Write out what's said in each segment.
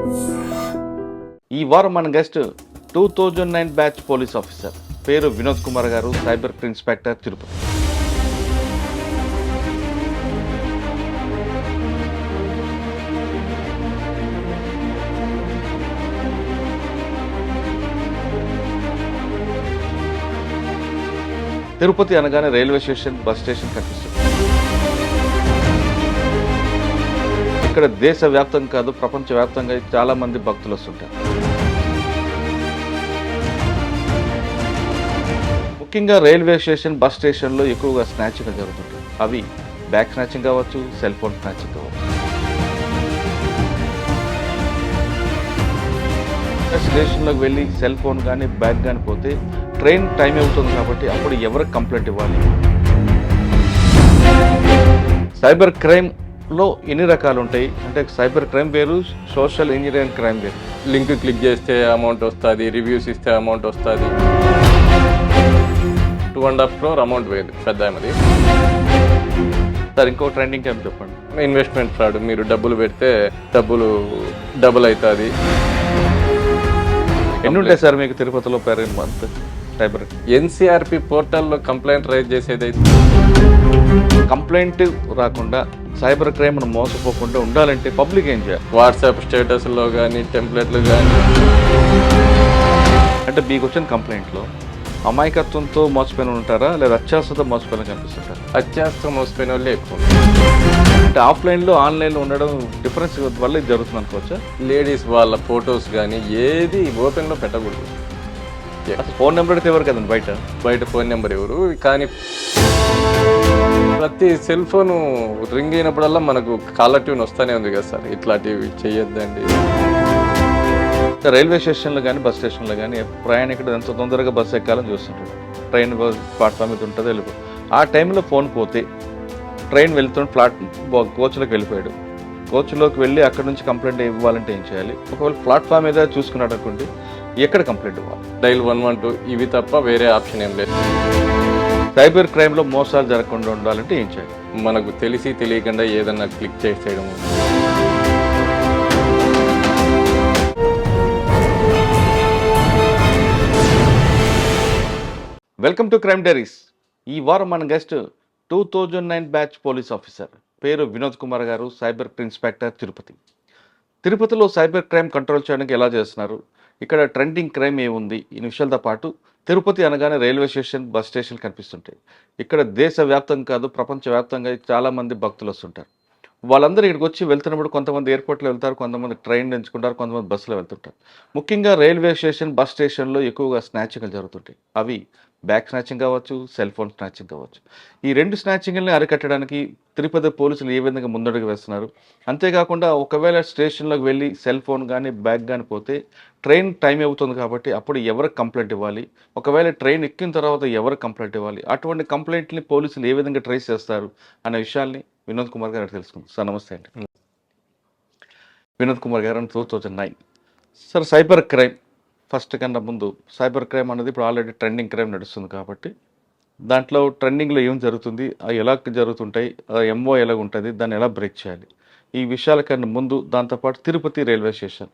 ఈ వారం మన గెస్ట్ 2009 బ్యాచ్ పోలీస్ ఆఫీసర్ పేరు వినోద్ కుమార్ గారు, సైబర్ ఇన్స్పెక్టర్, తిరుపతి. తిరుపతి అనగానే రైల్వే స్టేషన్, బస్ స్టేషన్ కనిపిస్తుంది. ఇక్కడ దేశవ్యాప్తం కాదు, ప్రపంచవ్యాప్తంగా చాలా మంది భక్తులు వస్తుంటారు. ముఖ్యంగా రైల్వే స్టేషన్, బస్ స్టేషన్లో ఎక్కువగా స్నాచింగ్ జరుగుతుంటాయి. అవి బ్యాగ్ స్నాచింగ్ కావచ్చు, సెల్ ఫోన్ స్నాచింగ్ కావచ్చు. స్టేషన్లోకి వెళ్ళి సెల్ ఫోన్ కానీ బ్యాగ్ కానీ పోతే ట్రైన్ టైం అవుతుంది కాబట్టి అప్పుడు ఎవరికి కంప్లైంట్ ఇవ్వాలి? సైబర్ క్రైమ్లో ఎన్ని రకాలు ఉంటాయి అంటే సైబర్ క్రైమ్ వేరు, సోషల్ ఇంజనీరింగ్ క్రైమ్ వేరు. లింక్ క్లిక్ చేస్తే అమౌంట్ వస్తుంది, రివ్యూస్ ఇస్తే అమౌంట్ వస్తుంది. 2.5 crore అమౌంట్ పోయింది పెద్ద ఆమెది. సార్ ఇంకో ట్రెండింగ్ క్రైమ్ చెప్పండి. ఇన్వెస్ట్మెంట్ ఫ్రాడ్, మీరు డబ్బులు పెడితే డబ్బులు డబుల్ అవుతుంది. ఎన్ని ఉంటాయి సార్ మీకు తిరుపతిలో పేరు మంత్ సైబర్? ఎన్సీఆర్పి పోర్టల్లో కంప్లైంట్ రైజ్ చేసేది. కంప్లైంట్ రాకుండా సైబర్ క్రైమ్ మోసపోకుండా ఉండాలంటే పబ్లిక్ ఏం చేయాలి? వాట్సాప్ స్టేటస్లో కానీ టెంప్లెట్లు కానీ. అంటే మీకు వచ్చిన కంప్లైంట్లో అమాయకత్వంతో మోసపోయిన ఉంటారా లేదా అత్యాసతో మోసపోయిన కనిపిస్తుంటారా? అత్యాస్తం మోసపోయిన వాళ్ళే ఎక్కువ. అంటే ఆఫ్లైన్లో ఆన్లైన్లో ఉండడం డిఫరెన్స్ వల్ల ఇది జరుగుతుంది అనుకోవచ్చా? లేడీస్ వాళ్ళ ఫొటోస్ కానీ ఏది ఓపెన్లో పెట్టకూడదు. అసలు ఫోన్ నెంబర్ అయితే ఎవరు కదండి బయట ఫోన్ నెంబర్ ఎవరు, కానీ ప్రతి సెల్ ఫోన్ రింగ్ అయినప్పుడల్లా మనకు కాలర్ ట్యూన్ వస్తూనే ఉంది కదా సార్, ఇట్లాంటివి చెయ్యొద్దండి. రైల్వే స్టేషన్లో కానీ బస్ స్టేషన్లో కానీ ప్రయాణికుడు ఎంత తొందరగా బస్సు ఎక్కాలని చూస్తుంటాడు. ట్రైన్ ప్లాట్ఫామ్ మీద ఉంటుంది, వెళ్ళిపో. ఆ టైంలో ఫోన్ పోతే ట్రైన్ వెళ్తున్న కోచ్లోకి వెళ్ళిపోయాడు. కోచ్లోకి వెళ్ళి అక్కడ నుంచి కంప్లైంట్ ఇవ్వాలంటే ఏం చేయాలి? ఒకవేళ ప్లాట్ఫామ్ మీద చూసుకున్నాడు అనుకోండి, ఎక్కడ కంప్లైంట్ ఇవ్వాలి? డైల్ 112 ఇవి తప్ప వేరే ఆప్షన్ ఏం లేదు. సైబర్ క్రైమ్లో మోసాలు జరగకుండా ఉండాలంటే ఏం చేయాలి? మనకు తెలిసి తెలియకుండా ఏదన్నా క్లిక్ చేసేయడం. Welcome to crime diaries. ఈ వారం మన గెస్ట్ 2009 బ్యాచ్ పోలీస్ ఆఫీసర్ పేరు వినోద్ కుమార్ గారు, సైబర్ ఇన్స్పెక్టర్, తిరుపతి. తిరుపతిలో సైబర్ క్రైమ్ కంట్రోల్ చేయడానికి ఎలా చేస్తున్నారు, ఇక్కడ ట్రెండింగ్ క్రైమ్ ఏముంది, ఈ విషయాలతో పాటు తిరుపతి అనగానే రైల్వే స్టేషన్, బస్ స్టేషన్ కనిపిస్తుంటాయి. ఇక్కడ దేశవ్యాప్తం కాదు, ప్రపంచవ్యాప్తంగా చాలా మంది భక్తులు వస్తుంటారు. వాళ్ళందరూ ఇక్కడికి వచ్చి వెళ్తున్నప్పుడు కొంతమంది ఎయిర్పోర్ట్లో వెళ్తారు, కొంతమంది ట్రైన్ ఎంచుకుంటారు, కొంతమంది బస్సులో వెళ్తుంటారు. ముఖ్యంగా రైల్వే స్టేషన్, బస్ స్టేషన్లో ఎక్కువగా స్నాచింగ్లు జరుగుతుంటాయి. అవి బ్యాగ్ స్నాచింగ్ కావచ్చు, సెల్ ఫోన్ స్నాచింగ్ కావచ్చు. ఈ రెండు స్నాచింగ్ని అరికట్టడానికి తిరుపతి పోలీసులు ఏ విధంగా ముందడుగు వేస్తున్నారు? అంతేకాకుండా ఒకవేళ స్టేషన్లోకి వెళ్ళి సెల్ ఫోన్ కానీ బ్యాగ్ కానీ పోతే ట్రైన్ టైం అవుతుంది కాబట్టి అప్పుడు ఎవరికి కంప్లైంట్ ఇవ్వాలి? ఒకవేళ ట్రైన్ ఎక్కిన తర్వాత ఎవరికి కంప్లైంట్ ఇవ్వాలి? అటువంటి కంప్లైంట్ని పోలీసులు ఏ విధంగా ట్రేస్ చేస్తారు అనే విషయాల్ని వినోద్ కుమార్ గారు తెలుసుకుందాం. సార్ నమస్తే అండి. వినోద్ కుమార్ గారు 2009. సార్ సైబర్ క్రైమ్ ఫస్ట్ కన్నా ముందు సైబర్ క్రైమ్ అనేది ఇప్పుడు ఆల్రెడీ ట్రెండింగ్ క్రైమ్ నడుస్తుంది కాబట్టి దాంట్లో ట్రెండింగ్లో ఏం జరుగుతుంది, అవి ఎలా జరుగుతుంటాయి, ఎంఓ ఎలా ఉంటుంది, దాన్ని ఎలా బ్రేక్ చేయాలి, ఈ విషయాల కన్నా ముందు దాంతోపాటు తిరుపతి రైల్వే స్టేషన్,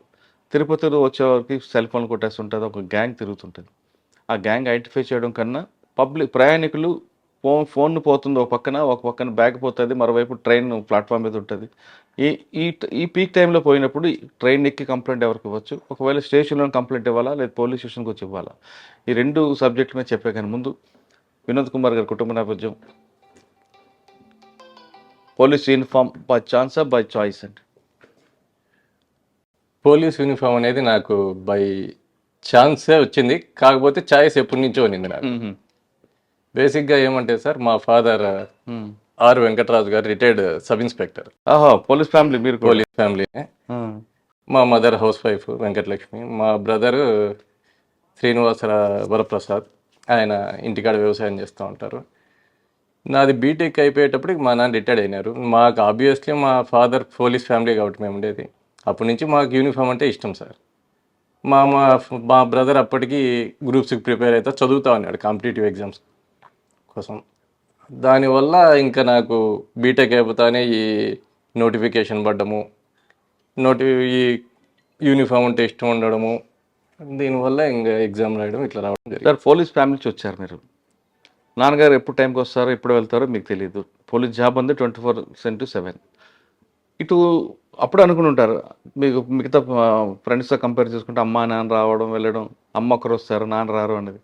తిరుపతిలో వచ్చేవారికి సెల్ ఫోన్ కొట్టేస్తుంటుంది, ఒక గ్యాంగ్ తిరుగుతుంటుంది. ఆ గ్యాంగ్ ఐడెంటిఫై చేయడం కన్నా ప్రయాణికులు ఫోన్ పోతుంది ఒక పక్కన బ్యాగ్ పోతుంది, మరోవైపు ట్రైన్ ప్లాట్ఫామ్ మీద ఉంటుంది. ఈ ఈ పీక్ టైంలో పోయినప్పుడు ట్రైన్ ఎక్కి కంప్లైంట్ ఎవరికి ఇవ్వచ్చు? ఒకవేళ స్టేషన్లో కంప్లైంట్ ఇవ్వాలా లేదా పోలీస్ స్టేషన్కి వచ్చి ఇవ్వాలా? ఈ రెండు సబ్జెక్ట్ మీద చెప్పే కానీ ముందు వినోద్ కుమార్ గారి కుటుంబ నేపథ్యం, పోలీస్ యూనిఫామ్ బై ఛాన్సా బై చాయిస్ అండి? పోలీస్ యూనిఫామ్ అనేది నాకు బై ఛాన్సే వచ్చింది, కాకపోతే చాయిస్ ఎప్పటి నుంచో ఉంది నాకు. బేసిక్గా ఏమంటే సార్, మా ఫాదర్ ఆర్ వెంకటరాజు గారు retired sub inspector. Police family, మీరు పోలీస్ ఫ్యామిలీ. మా మదర్ హౌస్ వైఫ్ వెంకటలక్ష్మి, మా బ్రదరు శ్రీనివాస వరప్రసాద్, ఆయన ఇంటికాడ వ్యవసాయం చేస్తూ ఉంటారు. నాది బీటెక్ అయిపోయేటప్పటికి మా నాన్న రిటైర్డ్ అయినారు. మాకు ఆబ్వియస్లీ మా ఫాదర్ పోలీస్ ఫ్యామిలీ కాబట్టి మేము ఉండేది. అప్పటి నుంచి మాకు యూనిఫామ్ అంటే ఇష్టం సార్. మా బ్రదర్ అప్పటికి గ్రూప్స్కి ప్రిపేర్ అవుతా చదువుతూ ఉన్నాడు కాంపిటేటివ్ ఎగ్జామ్స్ కోసం. దానివల్ల ఇంకా నాకు బీటెక్ అయిపోతానే ఈ నోటిఫికేషన్ పడ్డము, ఈ యూనిఫామ్ అంటే ఇష్టం ఉండడము, దీనివల్ల ఇంకా ఎగ్జామ్ రాయడం ఇట్లా రావడం జరిగింది. సార్ పోలీస్ ఫ్యామిలీ నుంచి వచ్చారు మీరు. నాన్నగారు ఎప్పుడు టైంకి వస్తారో ఎప్పుడు వెళ్తారో మీకు తెలియదు. పోలీస్ జాబ్ ఉంది 24/7. ఇటు అప్పుడు అనుకుని ఉంటారు మీకు మిగతా ఫ్రెండ్స్తో కంపేర్ చేసుకుంటే అమ్మ నాన్న రావడం వెళ్ళడం, అమ్మ ఒకరు వస్తారు నాన్న రారు అనేది.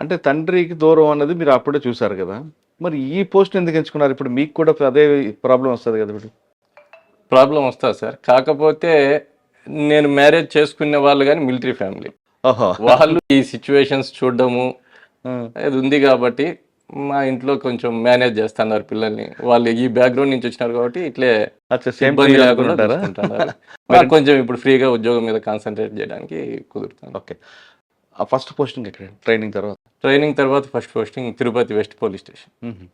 అంటే తండ్రికి దూరం అన్నది మీరు అప్పుడే చూసారు కదా. మరి ఈ పోస్ట్ ఎందుకు ఎంచుకున్నారు? ఇప్పుడు మీకు కూడా అదే ప్రాబ్లం వస్తుంది కదా ఇప్పుడు. ప్రాబ్లం వస్తుంది సార్, కాకపోతే నేను మ్యారేజ్ చేసుకునే వాళ్ళు కానీ మిలిటరీ ఫ్యామిలీ, ఓహో. వాళ్ళు ఈ సిచ్యువేషన్స్ చూడడము ఆ, అది ఉంది కాబట్టి మా ఇంట్లో కొంచెం మేనేజ్ చేస్తున్నారు పిల్లల్ని. వాళ్ళు ఈ బ్యాక్గ్రౌండ్ నుంచి వచ్చినారు కాబట్టి ఇట్లే అచ్చా సేమ్ ఇబ్బంది లేకుండా ఉంటారా? చూసుకుంటున్నారు. నాకు కొంచెం ఇప్పుడు ఫ్రీగా ఉద్యోగం మీద కాన్సన్ట్రేట్ చేయడానికి కుదురుతుంది. ఓకే. ఆ ఫస్ట్ పోస్టింగ్ ఎక్కడ ట్రైనింగ్ తర్వాత? ట్రైనింగ్ తర్వాత first posting Tirupati west police station. మ్మ్.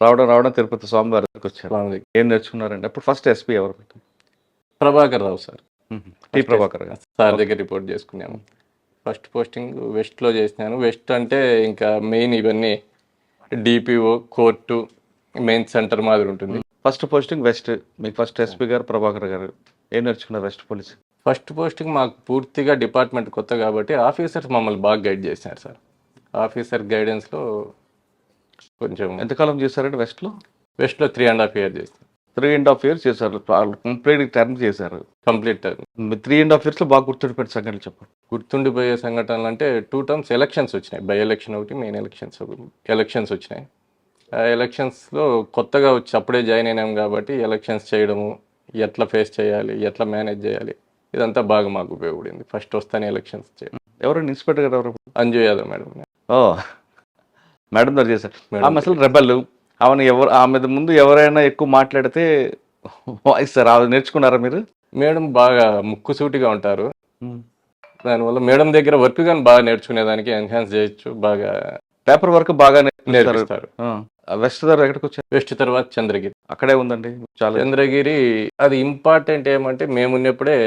రావడం తిరుపతి స్వామివారి దగ్గరికి వచ్చారు. స్వామి ఏం నేర్చుకున్నారండి అప్పుడు? ఫస్ట్ ఎస్పీ ఎవరు? ప్రభాకర్ రావు సార్, టి ప్రభాకర్ గారు. సార్ దగ్గర రిపోర్ట్ చేసుకున్నాము. ఫస్ట్ పోస్టింగ్ వెస్ట్లో చేసినాను. వెస్ట్ అంటే ఇంకా మెయిన్ ఇవన్నీ డిపిఓ, కోర్టు, మెయిన్ సెంటర్ మాదిరి ఉంటుంది. ఫస్ట్ పోస్టింగ్ వెస్ట్, మీకు ఫస్ట్ ఎస్పీ గారు ప్రభాకర్ గారు. ఏం నేర్చుకున్నారు వెస్ట్ పోలీస్? ఫస్ట్ పోస్టింగ్ మాకు పూర్తిగా డిపార్ట్మెంట్ కొత్త కాబట్టి ఆఫీసర్స్ మమ్మల్ని బాగా గైడ్ చేశారు సార్. ఆఫీసర్ గైడెన్స్లో కొంచెం. ఎంతకాలం చేశారంటే వెస్ట్లో? వెస్ట్లో 3.5 years చేస్తాను. 3.5 years చేశారు. కంప్లీట్ టర్మ్ చేశారు. కంప్లీట్ 3.5 yearsలో బాగా గుర్తుండిపోయిన సంఘటనలు చెప్పండి. గుర్తుండిపోయే సంఘటనలు అంటే 2 terms ఎలక్షన్స్ వచ్చినాయి. బై ఎలక్షన్ ఒకటి, మెయిన్ ఎలక్షన్స్ వచ్చినాయి. ఆ ఎలక్షన్స్లో కొత్తగా వచ్చి అప్పుడే జాయిన్ అయినాం కాబట్టి ఎలక్షన్స్ చేయడము, ఎట్లా ఫేస్ చేయాలి, ఎట్లా మేనేజ్ చేయాలి, ఇదంతా బాగా మాకు ఉపయోగపడింది. ఫస్ట్ వస్తానే ఎలక్షన్స్ చేయడం. ఎవరైనా ఇన్స్పెక్టర్ గారు ఎవరు? అంజు యాదవ్ మేడం. ఓ మేడం గారు చేశారు. మేడం ఆమె అసలు రెబల్. ఆమె ముందు ఎవరైనా ఎక్కువ మాట్లాడితే వాయిస్ సార్ ఆమె నేర్చుకున్నారా మీరు? మేడం బాగా ముక్కుసూటిగా ఉంటారు. దానివల్ల మేడం దగ్గర వర్క్ కానీ బాగా నేర్చుకునేదానికి ఎన్హాన్స్ చేయొచ్చు. బాగా పేపర్ వర్క్ బాగా నేర్పిస్తారు. వెస్ట్ దగ్గర ఎక్కడికి వచ్చారు? వెస్ట్ తర్వాత చంద్రగిరి. అక్కడే ఉందండి చాలా. చంద్రగిరి అది ఇంపార్టెంట్ ఏమంటే మేము ఉన్నప్పుడే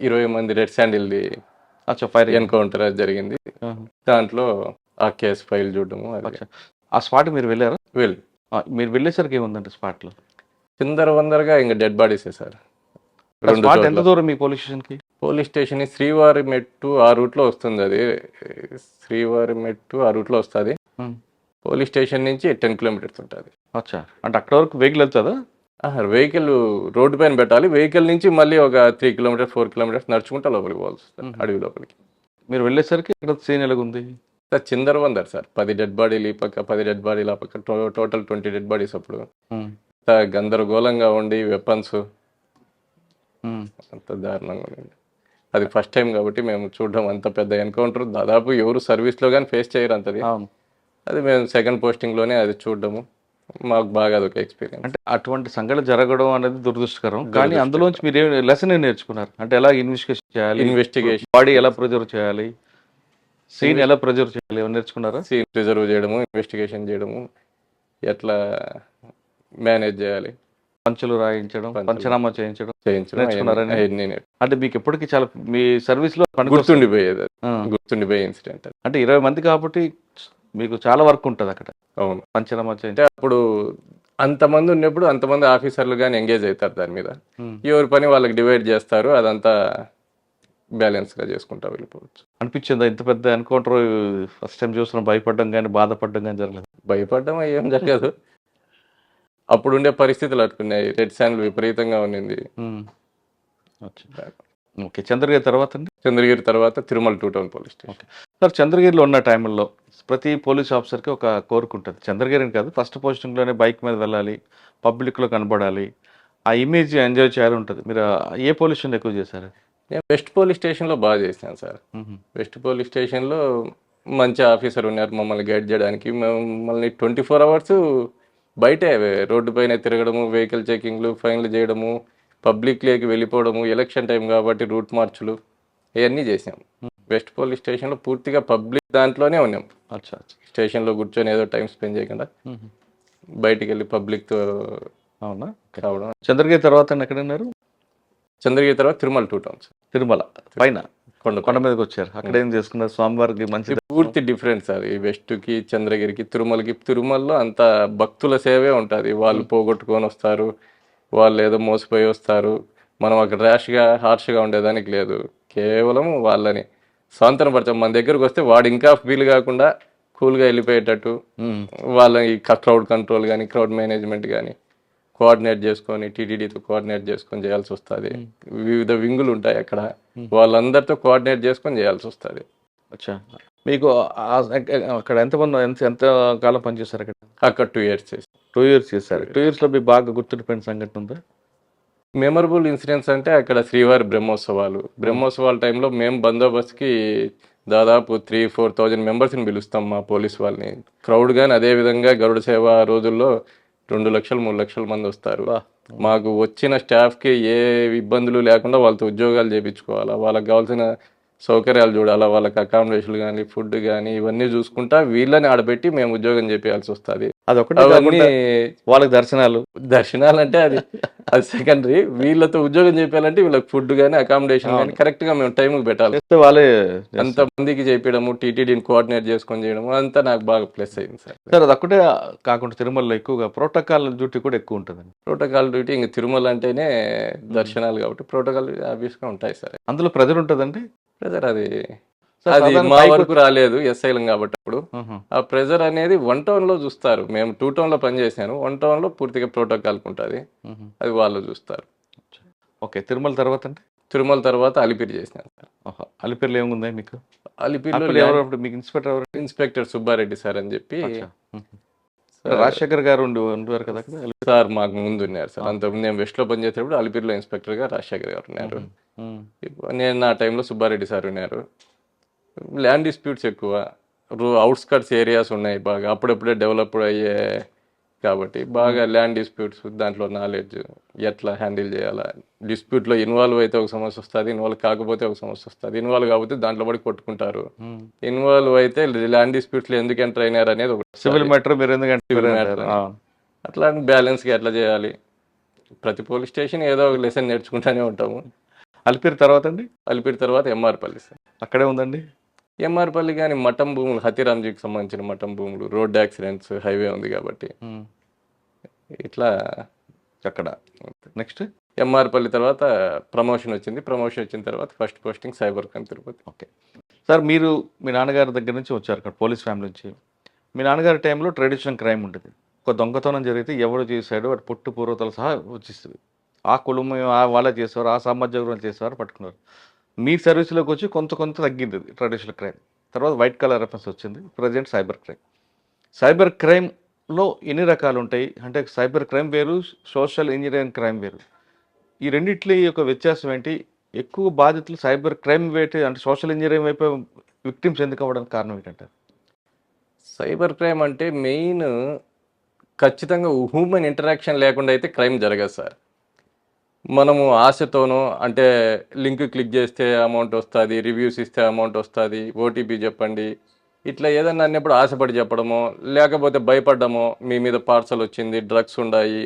20 మంది రెడ్ శాండిల్ది ఫైర్ ఎన్కౌంటర్ జరిగింది. దాంట్లో ఆ కేసు ఫైల్ చూడడము. ఆ స్పాట్ మీరు వెళ్ళారా? వెళ్ళి మీరు వెళ్ళేసరికి ఏముందండి స్పాట్లో? చిందరవందరగా ఇంకా డెడ్ బాడీసే సార్. స్పాట్ ఎంత దూరం మీ పోలీస్ స్టేషన్కి? పోలీస్ స్టేషన్ శ్రీవారి మెట్టు ఆ రూట్లో వస్తుంది. అది శ్రీవారి మెట్టు ఆ రూట్లో వస్తుంది. పోలీస్ స్టేషన్ నుంచి 10 kilometers ఉంటుంది. అచ్చా, అంటే అక్కడ వరకు వెహికల్ వెళ్తుందా? వెహికల్ రోడ్డు పైన పెట్టాలి. వెహికల్ నుంచి మళ్ళీ ఒక 3 kilometers 4 kilometers నడుచుకుంటా లోపలికి పోవాల్సి వస్తుంది, అడవి లోపలికి. మీరు వెళ్ళేసరికి ఇక్కడ సీన్ ఎలాగుంది? Sir చిందరవందర్ sir. 10 డెడ్ బాడీలు ఈ పక్క, 10 డెడ్ బాడీలు ఆ పక్క, టోటల్ 20 డెడ్ బాడీస్. అప్పుడు గందరగోళంగా ఉండి వెపన్స్ అంత దారుణంగా ఉండింది. అది ఫస్ట్ టైం కాబట్టి మేము చూడడం. అంత పెద్ద ఎన్కౌంటర్ దాదాపు ఎవరు సర్వీస్లో కానీ ఫేస్ చేయరు అంతది. అది మేము సెకండ్ పోస్టింగ్లోనే అది చూడడము. మాకు బాగా అదొక ఎక్స్పీరియన్స్. అంటే అటువంటి సంఘటన జరగడం అనేది దురదృష్టకరం. కానీ అందులోంచి మీరు లెసన్ నేర్చుకున్నారు అంటే ఎలా ఇన్వెస్టిగేషన్, బాడీ ఎలా ప్రిజర్వ్ చేయాలి, సీన్ ఎలా ప్రిజర్వ్ చేయాలి, ఏమైనా నేర్చుకున్నారా? సీన్ ప్రిజర్వ్ చేయడము, ఇన్వెస్టిగేషన్ చేయడము, ఎట్లా మేనేజ్ చేయాలి, పంచులు రాయించడం, పంచనామా చేయించడం నేర్చుకున్నారని. అంటే మీకు ఎప్పటికీ చాలా మీ సర్వీస్ లో గుర్తుండిపోయేది, గుర్తుండిపోయే ఇన్సిడెంట్. అంటే 20 మంది కాబట్టి మీకు చాలా వర్క్ ఉంటుంది అక్కడ. అవును, పంచనామా అంటే అప్పుడు అంతమంది ఉన్నప్పుడు అంతమంది ఆఫీసర్లు కానీ ఎంగేజ్ అవుతారు దాని మీద. ఎవరి పని వాళ్ళకి డివైడ్ చేస్తారు. అదంతా బ్యాలెన్స్ గా చేసుకుంటా వెళ్ళిపోవచ్చు. అనిపించిందా ఇంత పెద్ద ఎన్కౌంటర్ ఫస్ట్ టైం చూస్తున్నాం, భయపడడం కానీ బాధపడడం కానీ జరగలేదు? భయపడడం ఏం జరగదు. అప్పుడు ఉండే పరిస్థితులు అట్టుకున్నాయి. రెడ్ శాండిల్ విపరీతంగా ఉండింది. ఓకే, చంద్రగిరి తర్వాత అండి? చంద్రగిరి తర్వాత Tirumala 2 Town police station. Sir చంద్రగిరిలో ఉన్న టైంలో ప్రతి పోలీస్ ఆఫీసర్కి ఒక కోరిక ఉంటుంది. చంద్రగిరిని కాదు, ఫస్ట్ పోస్టింగ్లోనే బైక్ మీద వెళ్ళాలి, పబ్లిక్లో కనబడాలి, ఆ ఇమేజ్ ఎంజాయ్ చేయాలి ఉంటుంది. మీరు ఏ పోలీస్ స్టేషన్ ఎక్కువ చేశారు? నేను వెస్ట్ పోలీస్ స్టేషన్లో బాగా చేశాను సార్. వెస్ట్ పోలీస్ స్టేషన్లో మంచి ఆఫీసర్ ఉన్నారు మమ్మల్ని గైడ్ చేయడానికి. మమ్మల్ని 24 hours బయటే రోడ్డు పైన తిరగడము, వెహికల్ చెకింగ్లు, ఫైన్లు చేయడము, పబ్లిక్లోకి వెళ్ళిపోవడము, ఎలక్షన్ టైం కాబట్టి రూట్ మార్చులు ఇవన్నీ చేసాం. వెస్ట్ పోలీస్ స్టేషన్లో పూర్తిగా పబ్లిక్ దాంట్లోనే ఉన్నాం. స్టేషన్లో కూర్చొని ఏదో టైం స్పెండ్ చేయకుండా బయటికి వెళ్ళి పబ్లిక్తో అవునా రావడం. చంద్రగిరి తర్వాత ఎక్కడున్నారు? చంద్రగిరి తర్వాత తిరుమల 2 Towns. తిరుమల పైన కొండ మీదకి వచ్చారు. అక్కడ ఏం చేసుకున్నారు? స్వామివారికి మంచి పూర్తి డిఫరెన్స్ సార్ ఈ వెస్ట్కి, చంద్రగిరికి, తిరుమలకి. తిరుమలలో అంత భక్తుల సేవే ఉంటుంది. వాళ్ళు పోగొట్టుకొని వస్తారు, వాళ్ళు ఏదో మోసపోయి వస్తారు, మనం అక్కడ ర్యాష్గా హార్ష్గా ఉండేదానికి లేదు. కేవలం వాళ్ళని స్వాతంత్రపరచాం. మన దగ్గరకు వస్తే వాడు ఇంకా ఫీల్ కాకుండా కూల్గా వెళ్ళిపోయేటట్టు వాళ్ళ ఈ క్రౌడ్ కంట్రోల్ కానీ క్రౌడ్ మేనేజ్మెంట్ కానీ కోఆర్డినేట్ చేసుకొని టీటీడీతో కోఆర్డినేట్ చేసుకొని చేయాల్సి వస్తుంది. వివిధ వింగులు ఉంటాయి అక్కడ, వాళ్ళందరితో కోఆర్డినేట్ చేసుకొని చేయాల్సి వస్తుంది. అచ్చా, మీకు అక్కడ ఎంతమంది ఎంత కాలం పనిచేస్తారు అక్కడ? అక్కడ 2 years చేసి 2 years చేశారు. 2 yearsలో మీకు బాగా గుర్తుండిపోయిన సంఘటన ఉందా? మెమరబుల్ ఇన్సిడెంట్స్ అంటే అక్కడ శ్రీవారి బ్రహ్మోత్సవాల టైంలో మేము బందోబస్తుకి దాదాపు 3,000-4,000 మెంబర్స్ని పిలుస్తాం మా పోలీస్ వాళ్ళని. క్రౌడ్ కానీ అదేవిధంగా గరుడ సేవ ఆ రోజుల్లో 2 లక్షలు 3 లక్షల మంది వస్తారు. మాకు వచ్చిన స్టాఫ్కి ఏ ఇబ్బందులు లేకుండా వాళ్ళతో ఉద్యోగాలు చేయించుకోవాలా, వాళ్ళకి కావాల్సిన సౌకర్యాలు చూడాలా, వాళ్ళకి అకామిడేషన్ కానీ ఫుడ్ కానీ ఇవన్నీ చూసుకుంటా వీళ్ళని ఆడబెట్టి మేము ఉద్యోగం చేయాల్సి వస్తుంది. అదొకటి అవన్నీ వాళ్ళకి దర్శనాలు అంటే అది సెకండరీ. వీళ్ళతో ఉద్యోగం చేయాలంటే వీళ్ళకి ఫుడ్ కానీ అకామిడేషన్ కానీ కరెక్ట్ గా మేము టైంకి పెట్టాలి. వాళ్ళే అంత మందికి చేయడము, టీటీడీని కోఆర్డినేట్ చేసుకొని చేయడము అంతా నాకు బాగా ప్లస్ అయింది సార్. సార్ అదొక్కటే కాకుండా తిరుమలలో ఎక్కువగా ప్రోటోకాల్ డ్యూటీ కూడా ఎక్కువ ఉంటుంది. ప్రోటోకాల్ డ్యూటీ ఇంక తిరుమల అంటేనే దర్శనాలు కాబట్టి ప్రోటోకాల్ ఆబ్వియస్ గా ఉంటాయి సార్. అందులో ప్రెజర్ ఉంటుందండి. ప్రెజర్ అది మా వరకు రాలేదు ఎస్ఐలం కాబట్టి అప్పుడు ఆ ప్రెజర్ అనేది 1 town లో చూస్తారు. మేము 2 town లో పనిచేసాను. 1 town లో పూర్తిగా ప్రోటోకాల్ ఉంటుంది, అది వాళ్ళు చూస్తారు. ఓకే, తిరుమల తర్వాత అంటే? తిరుమల తర్వాత అలిపిరి చేసినాను సార్. అలిపిరిలో ఏముంది మీకు? అలిపిరిలో మీకు ఇన్స్పెక్టర్ సుబ్బారెడ్డి సార్ అని చెప్పి రాజశేఖర్ గారు ఉండేవారు కదా సార్. మాకు ముందు ఉన్నారు సార్. అంతకుముందు నేను వెస్ట్లో పనిచేసేటప్పుడు అలిపిరిలో ఇన్స్పెక్టర్ గా రాజశేఖర్ గారు ఉన్నారు. నేను నా టైంలో సుబ్బారెడ్డి సార్ ఉన్నారు. ల్యాండ్ డిస్ప్యూట్స్ ఎక్కువ, అవుట్స్కట్స్ ఏరియాస్ ఉన్నాయి బాగా, అప్పుడప్పుడే డెవలప్ అయ్యే కాబట్టి బాగా ల్యాండ్ డిస్ప్యూట్స్, దాంట్లో నాలెడ్జ్ ఎట్లా హ్యాండిల్ చేయాలా, డిస్ప్యూట్లో ఇన్వాల్వ్ అయితే ఒక సమస్య వస్తుంది, ఇన్వాల్వ్ కాకపోతే ఒక సమస్య వస్తుంది. ఇన్వాల్వ్ కాకపోతే దాంట్లో పడి కొట్టుకుంటారు, ఇన్వాల్వ్ అయితే ల్యాండ్ డిస్ప్యూట్స్లో ఎందుకు ఎంటర్ అయినారు అనేది ఒక సివిల్ మ్యాటర్, మీరు ఎందుకు అట్లా బ్యాలెన్స్గా ఎట్లా చేయాలి. ప్రతి పోలీస్ స్టేషన్ ఏదో ఒక లెసన్ నేర్చుకుంటూనే ఉంటాము. అలిపిరి తర్వాత అండి? అలిపిరి తర్వాత ఎంఆర్పల్లి సార్. అక్కడే ఉందండి ఎంఆర్పల్లి. కానీ మఠం భూములు, హతిరామ్జీకి సంబంధించిన మఠం భూములు, రోడ్ యాక్సిడెంట్స్, హైవే ఉంది కాబట్టి ఇట్లా అక్కడ. నెక్స్ట్ ఎంఆర్పల్లి తర్వాత ప్రమోషన్ వచ్చింది. ప్రమోషన్ వచ్చిన తర్వాత first posting cyber crime Tirupati. Okay sir, మీరు మీ నాన్నగారి దగ్గర నుంచి వచ్చారు అక్కడ పోలీస్ ఫ్యామిలీ నుంచి. మీ నాన్నగారి టైంలో ట్రెడిషనల్ క్రైమ్ ఉంటుంది. ఒక దొంగతనం జరిగితే ఎవరు చేశాడు వాటి పుట్టు పూర్వతలు సహా వచ్చేస్తుంది. ఆ కుటుంబం వాళ్ళే చేసేవారు, ఆ సామాజిక చేసేవారు, పట్టుకున్నారు. మీ సర్వీస్లోకి వచ్చి కొంత తగ్గింది ట్రెడిషనల్ క్రైమ్. తర్వాత వైట్ కలర్ రెఫరెన్స్ వచ్చింది, ప్రజెంట్ సైబర్ క్రైమ్. సైబర్ క్రైమ్లో ఎన్ని రకాలు ఉంటాయి అంటే? సైబర్ క్రైమ్ వేరు, సోషల్ ఇంజనీరింగ్ క్రైమ్ వేరు. ఈ రెండిట్ల యొక్క వ్యత్యాసం ఏంటి? ఎక్కువ బాధితులు సైబర్ క్రైమ్ వేటి అంటే సోషల్ ఇంజనీరింగ్ వైపు విక్టిమ్స్ ఎందుకు అవ్వడానికి కారణం ఏంటంటే? సైబర్ క్రైమ్ అంటే మెయిన్ ఖచ్చితంగా హ్యూమన్ ఇంటరాక్షన్ లేకుండా అయితే క్రైమ్ జరగదు సార్. మనము ఆశతోనో అంటే లింక్ క్లిక్ చేస్తే అమౌంట్ వస్తుంది, రివ్యూస్ ఇస్తే అమౌంట్ వస్తుంది, ఓటీపీ చెప్పండి, ఇట్లా ఏదన్నా అన్నప్పుడు ఆశపడి చెప్పడమో, లేకపోతే భయపడ్డమో, మీ మీద పార్సల్ వచ్చింది, డ్రగ్స్ ఉన్నాయి,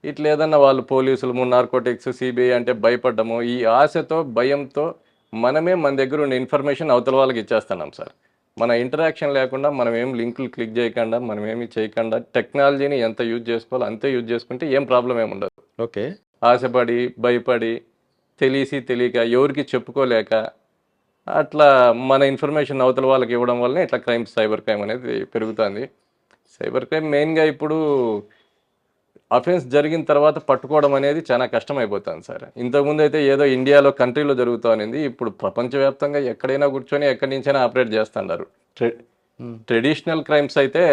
ఇట్లా ఏదన్నా వాళ్ళు పోలీసులు, నార్కోటిక్స్, సిబిఐ అంటే భయపడ్డమో, ఈ ఆశతో భయంతో మనమే మన దగ్గర ఉండే ఇన్ఫర్మేషన్ అవతల వాళ్ళకి ఇచ్చేస్తున్నాం సార్. మన ఇంటరాక్షన్ లేకుండా, మనం ఏం లింకులు క్లిక్ చేయకుండా, మనం ఏమి చేయకుండా టెక్నాలజీని ఎంత యూజ్ చేసుకోవాలో అంతే యూజ్ చేసుకుంటే ఏం ప్రాబ్లం ఏమి ఉండదు. ఓకే, ఆశపడి భయపడి తెలియక ఎవరికి చెప్పుకోలేక అట్లా మన ఇన్ఫర్మేషన్ అవతల వాళ్ళకి ఇవ్వడం వల్లనే ఇట్లా క్రైమ్స్, సైబర్ క్రైమ్ అనేది పెరుగుతుంది. సైబర్ క్రైమ్ మెయిన్గా ఇప్పుడు అఫెన్స్ జరిగిన తర్వాత పట్టుకోవడం అనేది చాలా కష్టం అయిపోతుంది సార్. ఇంతకుముందు అయితే ఏదో ఇండియాలో కంట్రీలో జరుగుతూ అనేది, ఇప్పుడు ప్రపంచవ్యాప్తంగా ఎక్కడైనా కూర్చొని ఎక్కడి నుంచైనా ఆపరేట్ చేస్తున్నారు. ట్రెడిషనల్ క్రైమ్స్ అయితే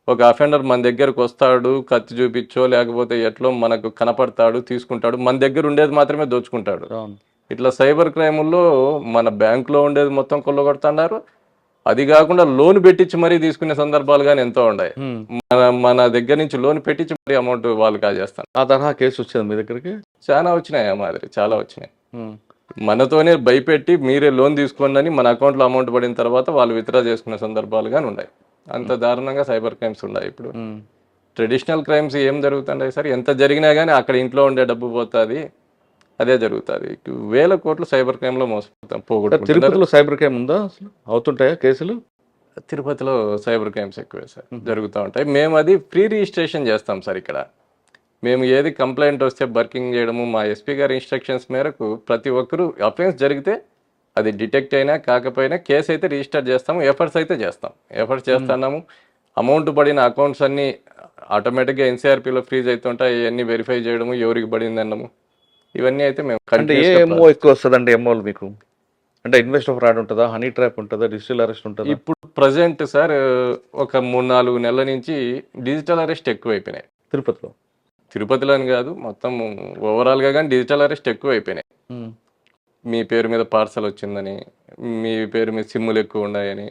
ఒక అఫెండర్ మన దగ్గరకు వస్తాడు, కత్తి చూపించో లేకపోతే ఎట్లో మనకు కనపడతాడు, తీసుకుంటాడు, మన దగ్గర ఉండేది మాత్రమే దోచుకుంటాడు. ఇట్లా సైబర్ క్రైముల్లో మన బ్యాంకులో ఉండేది మొత్తం కొల్లగొడుతున్నారు. అది కాకుండా లోన్ పెట్టించి మరీ తీసుకునే సందర్భాలు కానీ ఎంతో ఉన్నాయి. మన దగ్గర నుంచి లోన్ పెట్టించి మరీ అమౌంట్ వాళ్ళు కాజేస్తాను. ఆ తరహా కేసు వచ్చింది మీ దగ్గరికి? చాలా వచ్చినాయి, ఆ మాదిరి చాలా వచ్చినాయి. మనతోనే భయపెట్టి మీరే లోన్ తీసుకోండి అని మన అకౌంట్లో అమౌంట్ పడిన తర్వాత వాళ్ళు విత్డ్రా చేసుకునే సందర్భాలు కానీ ఉన్నాయి. అంత దారుణంగా సైబర్ క్రైమ్స్ ఉన్నాయి. ఇప్పుడు ట్రెడిషనల్ క్రైమ్స్ ఏం జరుగుతుంటాయి సార్, ఎంత జరిగినా కానీ అక్కడ ఇంట్లో ఉండే డబ్బు పోతుంది, అదే జరుగుతుంది. 1000 కోట్లు సైబర్ క్రైమ్లో మోసపోతాం, పోగొట్టుకుంటాం. తిరుపతిలో సైబర్ క్రైమ్ ఉందా అసలు? అవుతుంటాయా కేసులు? తిరుపతిలో సైబర్ క్రైమ్స్ ఎక్కువే సార్, జరుగుతూ ఉంటాయి. మేము అది ప్రీ రిజిస్ట్రేషన్ చేస్తాం సార్. ఇక్కడ మేము ఏది కంప్లైంట్ వస్తే బర్కింగ్ చేయడము మా ఎస్పీ గారి ఇన్స్ట్రక్షన్స్ మేరకు ప్రతి ఒక్కరూ అఫెన్స్ జరిగితే అది డిటెక్ట్ అయినా కాకపోయినా కేసు అయితే రిజిస్టర్ చేస్తాము, ఎఫర్ట్స్ అయితే చేస్తాం, ఎఫర్ట్స్ చేస్తున్నాము. అమౌంట్ పడిన అకౌంట్స్ అన్నీ ఆటోమేటిక్గా ఎన్సీఆర్పీలో ఫ్రీజ్ అవుతుంటాయి, ఇవన్నీ వెరిఫై చేయడము, ఎవరికి పడింది అనడము, ఇవన్నీ అయితే మేము అంటే ఏ continuous గా ఎంఓ ఎక్కువ వస్తుందండి ఎంఓలు మీకు? అంటే ఇన్వెస్ట్ ఫ్రాడ్ ఉంటుందా, హనీ ట్రాప్ ఉంటుందా, డిజిటల్ అరెస్ట్ ఉంటుందా? ఇప్పుడు ప్రజెంట్ సార్ ఒక 3-4 నెలల నుంచి డిజిటల్ అరెస్ట్ ఎక్కువైపోయినాయి. తిరుపతిలో తిరుపతిలో అని కాదు, మొత్తం ఓవరాల్గా కానీ డిజిటల్ అరెస్ట్ ఎక్కువైపోయినాయి. ఉమ్. మీ పేరు మీద పార్సల్ వచ్చిందని, మీ పేరు మీద సిమ్ములు ఎక్కువ ఉన్నాయని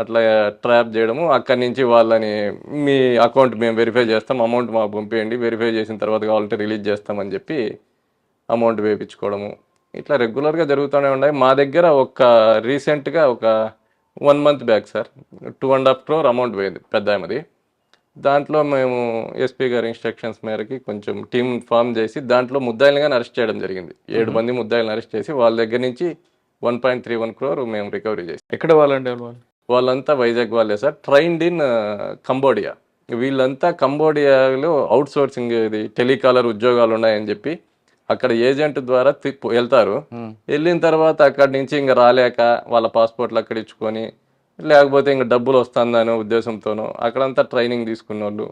అట్లా ట్రాప్ చేయడము, అక్కడి నుంచి వాళ్ళని మీ అకౌంట్ మేము వెరిఫై చేస్తాం, అమౌంట్ మాకు పంపేయండి, వెరిఫై చేసిన తర్వాత కావాలంటే రిలీజ్ చేస్తామని చెప్పి అమౌంట్ వేయించుకోవడము, ఇట్లా రెగ్యులర్గా జరుగుతూనే ఉన్నాయి. మా దగ్గర రీసెంట్గా ఒక 1 month back sir 2.5 crore amount పోయింది పెద్ద ఆమెది. దాంట్లో మేము ఎస్పీ గారి ఇన్స్ట్రక్షన్స్ మేరకి కొంచెం టీం ఫామ్ చేసి దాంట్లో ముద్దాయిలుగానే అరెస్ట్ చేయడం జరిగింది. 7 మంది ముద్దాయిలను అరెస్ట్ చేసి వాళ్ళ దగ్గర నుంచి 1.31 crore మేము రికవరీ చేసి. ఎక్కడ వాళ్ళండి వాళ్ళు? వాళ్ళంతా వైజాగ్ వాళ్ళే సార్, ట్రైన్డ్ ఇన్ కంబోడియా. వీళ్ళంతా కంబోడియాలో అవుట్ సోర్సింగ్ ఇది టెలికాలర్ ఉద్యోగాలు ఉన్నాయని చెప్పి అక్కడ ఏజెంట్ ద్వారా వెళ్తారు. వెళ్ళిన తర్వాత అక్కడి నుంచి ఇంకా రాలేక వాళ్ళ పాస్పోర్ట్లు అక్కడ ఇచ్చుకొని, లేకపోతే ఇంకా డబ్బులు వస్తుందనే ఉద్దేశంతోనో అక్కడంతా ట్రైనింగ్ తీసుకున్న వాళ్ళు.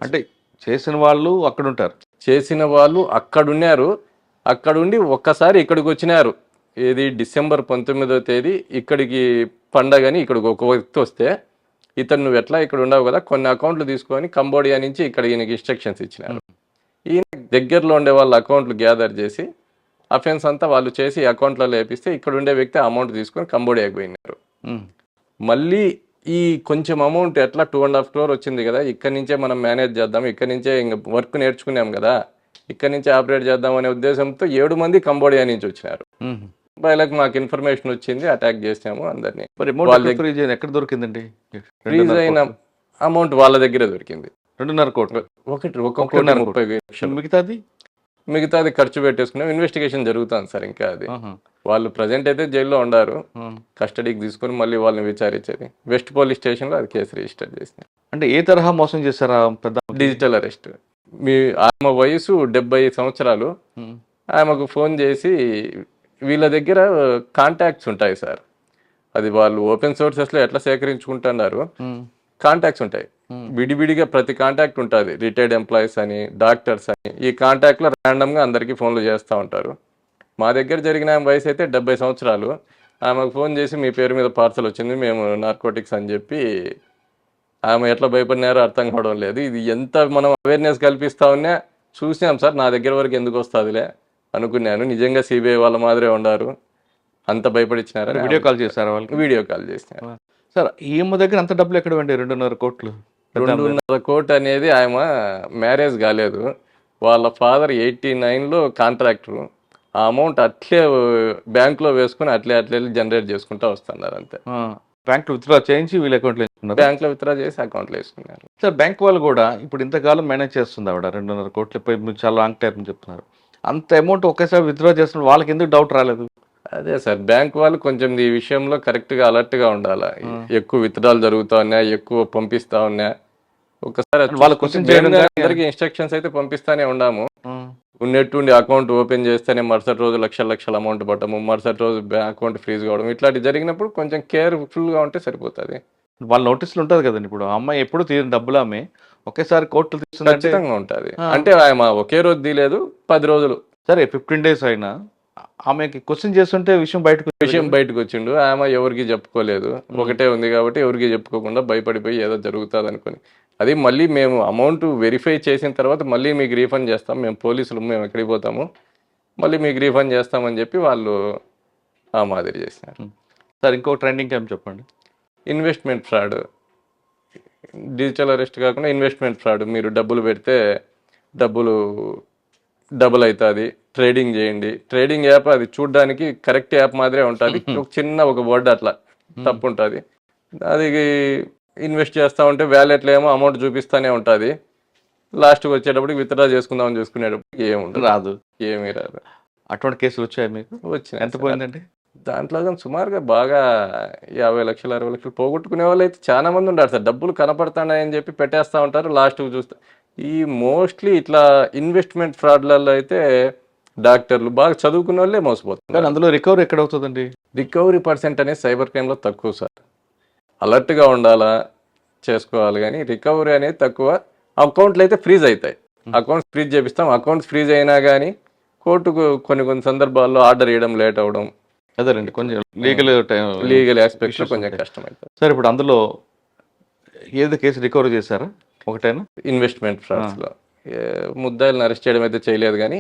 అంటే చేసిన వాళ్ళు అక్కడ ఉంటారు. చేసిన వాళ్ళు అక్కడున్నారు, అక్కడుండి ఒక్కసారి ఇక్కడికి వచ్చినారు. ఏది డిసెంబర్ 19వ తేదీ ఇక్కడికి పండగని ఇక్కడికి ఒక వ్యక్తి వస్తే, ఇతను నువ్వు ఎట్లా ఇక్కడ ఉండవు కదా, కొన్ని అకౌంట్లు తీసుకొని కంబోడియా నుంచి ఇక్కడ ఈయనకి ఇన్స్ట్రక్షన్స్ ఇచ్చినారు. ఈయన దగ్గరలో ఉండే వాళ్ళ అకౌంట్లు గ్యాదర్ చేసి అఫెన్స్ అంతా వాళ్ళు చేసి అకౌంట్లలో వేపిస్తే ఇక్కడ ఉండే వ్యక్తి అమౌంట్ తీసుకొని కంబోడియాకి పోయినారు. మళ్ళీ ఈ కొంచెం అమౌంట్ ఎట్లా 2.5 crore వచ్చింది కదా, ఇక్కడి నుంచే మనం మేనేజ్ చేద్దాం, ఇక్కడి నుంచే ఇంకా వర్క్ నేర్చుకున్నాం కదా, ఇక్కడి నుంచే ఆపరేట్ చేద్దాం అనే ఉద్దేశంతో 7 మంది కంబోడియా నుంచి వచ్చినారు. వాళ్ళకి మాకు ఇన్ఫర్మేషన్ వచ్చింది, అటాక్ చేసాము అందరినీ. ఫ్రీజ్ ఎక్కడ దొరికిందండి? ఫ్రీజ్ అయిన అమౌంట్ వాళ్ళ దగ్గరే దొరికింది 2.5 కోట్లు. 1,30,00,000. మిగతాది ఖర్చు పెట్టేసుకున్నాం. ఇన్వెస్టిగేషన్ జరుగుతుంది సార్ ఇంకా. అది వాళ్ళు ప్రజెంట్ అయితే జైల్లో ఉండారు, కస్టడీకి తీసుకుని మళ్ళీ వాళ్ళని విచారించేది. వెస్ట్ పోలీస్ స్టేషన్లో అది కేసు రిజిస్టర్ చేసినారు. అంటే ఏ తరహా మోసం చేశారా? పెద్ద డిజిటల్ అరెస్ట్. ఆమె వయసు 70 సంవత్సరాలు. ఆమెకు ఫోన్ చేసి వీళ్ళ దగ్గర కాంటాక్ట్స్ ఉంటాయి సార్, అది వాళ్ళు ఓపెన్ సోర్సెస్లో ఎట్లా సేకరించుకుంటున్నారు, కాంటాక్ట్స్ ఉంటాయి విడివిడిగా, ప్రతి కాంటాక్ట్ ఉంటుంది. రిటైర్డ్ ఎంప్లాయీస్ అని, డాక్టర్స్ అని, ఈ కాంటాక్ట్లో ర్యాండమ్గా అందరికీ ఫోన్లు చేస్తూ ఉంటారు. మా దగ్గర జరిగిన ఆమె వయసు అయితే 70 సంవత్సరాలు. ఆమెకు ఫోన్ చేసి మీ పేరు మీద పార్సల్ వచ్చింది, మేము నార్కోటిక్స్ అని చెప్పి, ఆమె ఎట్లా భయపడినారో అర్థం కావడం లేదు. ఇది ఎంత మనం అవేర్నెస్ కల్పిస్తా ఉన్నా చూసినాం సార్, నా దగ్గర వరకు ఎందుకు వస్తుందిలే అనుకున్నాను. నిజంగా సిబిఐ వాళ్ళ మాదిరే ఉన్నారు, అంత భయపడిచ్చినారు. వీడియో కాల్ చేశారు వాళ్ళకి? వీడియో కాల్ చేసినారు సార్. ఈమె దగ్గర అంత డబ్బులు ఎక్కడ వెండి? 2.5 కోట్లు. 2.5 కోట్లు అనేది ఆమె మ్యారేజ్ కాలేదు, వాళ్ళ ఫాదర్ 89లో కాంట్రాక్టరు. ఆ అమౌంట్ అట్లే బ్యాంక్లో వేసుకుని అట్లే జనరేట్ చేసుకుంటూ వస్తున్నారు అంతే. బ్యాంక్లో విత్డ్రా చేయించి వీళ్ళ అకౌంట్లో వేసుకున్నారు. బ్యాంక్లో విత్డ్రా చేసి అకౌంట్లో వేసుకున్నారు. సార్ బ్యాంక్ వాళ్ళు కూడా ఇప్పుడు ఇంతకాలం మేనేజ్ చేస్తుంది ఆవిడ 2.5 కోట్లు, మీరు చాలా లాంగ్ టైం చెప్తున్నారు. అంత అమౌంట్ ఒకేసారి విత్డ్రా చేస్తున్నారు, వాళ్ళకి ఎందుకు డౌట్ రాలేదు? అదే సార్, బ్యాంక్ వాళ్ళు కొంచెం ఈ విషయంలో కరెక్ట్గా అలర్ట్గా ఉండాలి. ఎక్కువ విత్డ్రాలు జరుగుతూ ఉన్నాయి, ఎక్కువ పంపిస్తా ఉన్నా, ఒకసారి వాళ్ళ క్వశ్చన్ చేయడం, అందరికీ ఇన్స్ట్రక్షన్స్ అయితే పంపిస్తానే ఉన్నాము. ఉన్నట్టుండి అకౌంట్ ఓపెన్ చేస్తేనే మరుసటి రోజు లక్షల అమౌంట్ పట్టము, మరుసటి రోజు అకౌంట్ ఫ్రీజ్ కావడం, ఇట్లాంటి జరిగినప్పుడు కొంచెం కేర్ఫుల్గా ఉంటే సరిపోతుంది. వాళ్ళ నోటీసులు ఉంటుంది కదండి. ఇప్పుడు అమ్మాయి ఎప్పుడు తీరిన డబ్బులు ఆమె ఒకేసారి కోర్టులు తీసుకుంటే ఖచ్చితంగా ఉంటుంది. అంటే ఆమె ఒకే రోజు తీయలేదు, 10 రోజులు. సరే 15 days అయినా ఆమెకి క్వశ్చన్ చేస్తుంటే విషయం బయటకు వచ్చిండు. ఆమె ఎవరికి చెప్పుకోలేదు, ఒకటే ఉంది కాబట్టి ఎవరికి చెప్పుకోకుండా భయపడిపోయి ఏదో జరుగుతుంది అనుకుని. అది మళ్ళీ మేము అమౌంట్ వెరిఫై చేసిన తర్వాత మళ్ళీ మీకు రీఫండ్ చేస్తాం, మేము పోలీసులు, మేము ఎక్కడికి పోతాము, మళ్ళీ మీకు రీఫండ్ చేస్తామని చెప్పి వాళ్ళు ఆ మాదిరి చేసినారు. సార్ ఇంకో ట్రెండింగ్ ఏం చెప్పండి? Investment fraud. డిజిటల్ అరెస్ట్ కాకుండా ఇన్వెస్ట్మెంట్ ఫ్రాడ్. మీరు డబ్బులు పెడితే డబుల్ అవుతుంది, ట్రేడింగ్ చేయండి. ట్రేడింగ్ యాప్ అది చూడడానికి కరెక్ట్ యాప్ మాదిరే ఉంటుంది, ఒక చిన్న వర్డ్ అట్లా తప్పు ఉంటుంది. అది ఇన్వెస్ట్ చేస్తూ ఉంటే వ్యాలెట్లో ఏమో అమౌంట్ చూపిస్తూనే ఉంటుంది, లాస్ట్కి వచ్చేటప్పటికి విత్డ్రా చేసుకుందామని చూసుకునేటప్పటికి ఏమీ రాదు. అటువంటి కేసులు వచ్చాయి మీకు? వచ్చినాయి. ఎంత పోయిందండి దాంట్లో? సుమారుగా బాగా 50 లక్షలు 60 లక్షలు పోగొట్టుకునే వాళ్ళు అయితే చాలా మంది ఉంటారు సార్. డబ్బులు కనపడుతున్నాయని చెప్పి పెట్టేస్తూ ఉంటారు, లాస్ట్కి చూస్తే ఈ మోస్ట్లీ ఇట్లా ఇన్వెస్ట్మెంట్ ఫ్రాడ్లలో అయితే డాక్టర్లు బాగా చదువుకున్న వాళ్ళే మోసపోతున్నారు. కానీ అందులో రికవరీ ఎక్కడ అవుతుందండి? రికవరీ పర్సెంట్ అనేది సైబర్ క్రైమ్లో తక్కువ సార్. అలర్ట్గా ఉండాలా, చేసుకోవాలి, కానీ రికవరీ అనేది తక్కువ. అకౌంట్లు అయితే ఫ్రీజ్ అవుతాయి, అకౌంట్స్ ఫ్రీజ్ చేపిస్తాం. అకౌంట్స్ ఫ్రీజ్ అయినా కానీ కోర్టుకు కొన్ని సందర్భాల్లో ఆర్డర్ ఇవ్వడం లేట్ అవ్వడం, అదేనండి కొంచెం లీగల్ ఆస్పెక్ట్లో కొంచెం కష్టం అవుతుంది. సార్ ఇప్పుడు అందులో ఏది కేసు రికవరీ చేశారా? ఒకటేనా? ఇన్వెస్ట్మెంట్ ఫ్రాడ్స్లో ముద్దాయిలను అరెస్ట్ చేయడం అయితే చేయలేదు, కానీ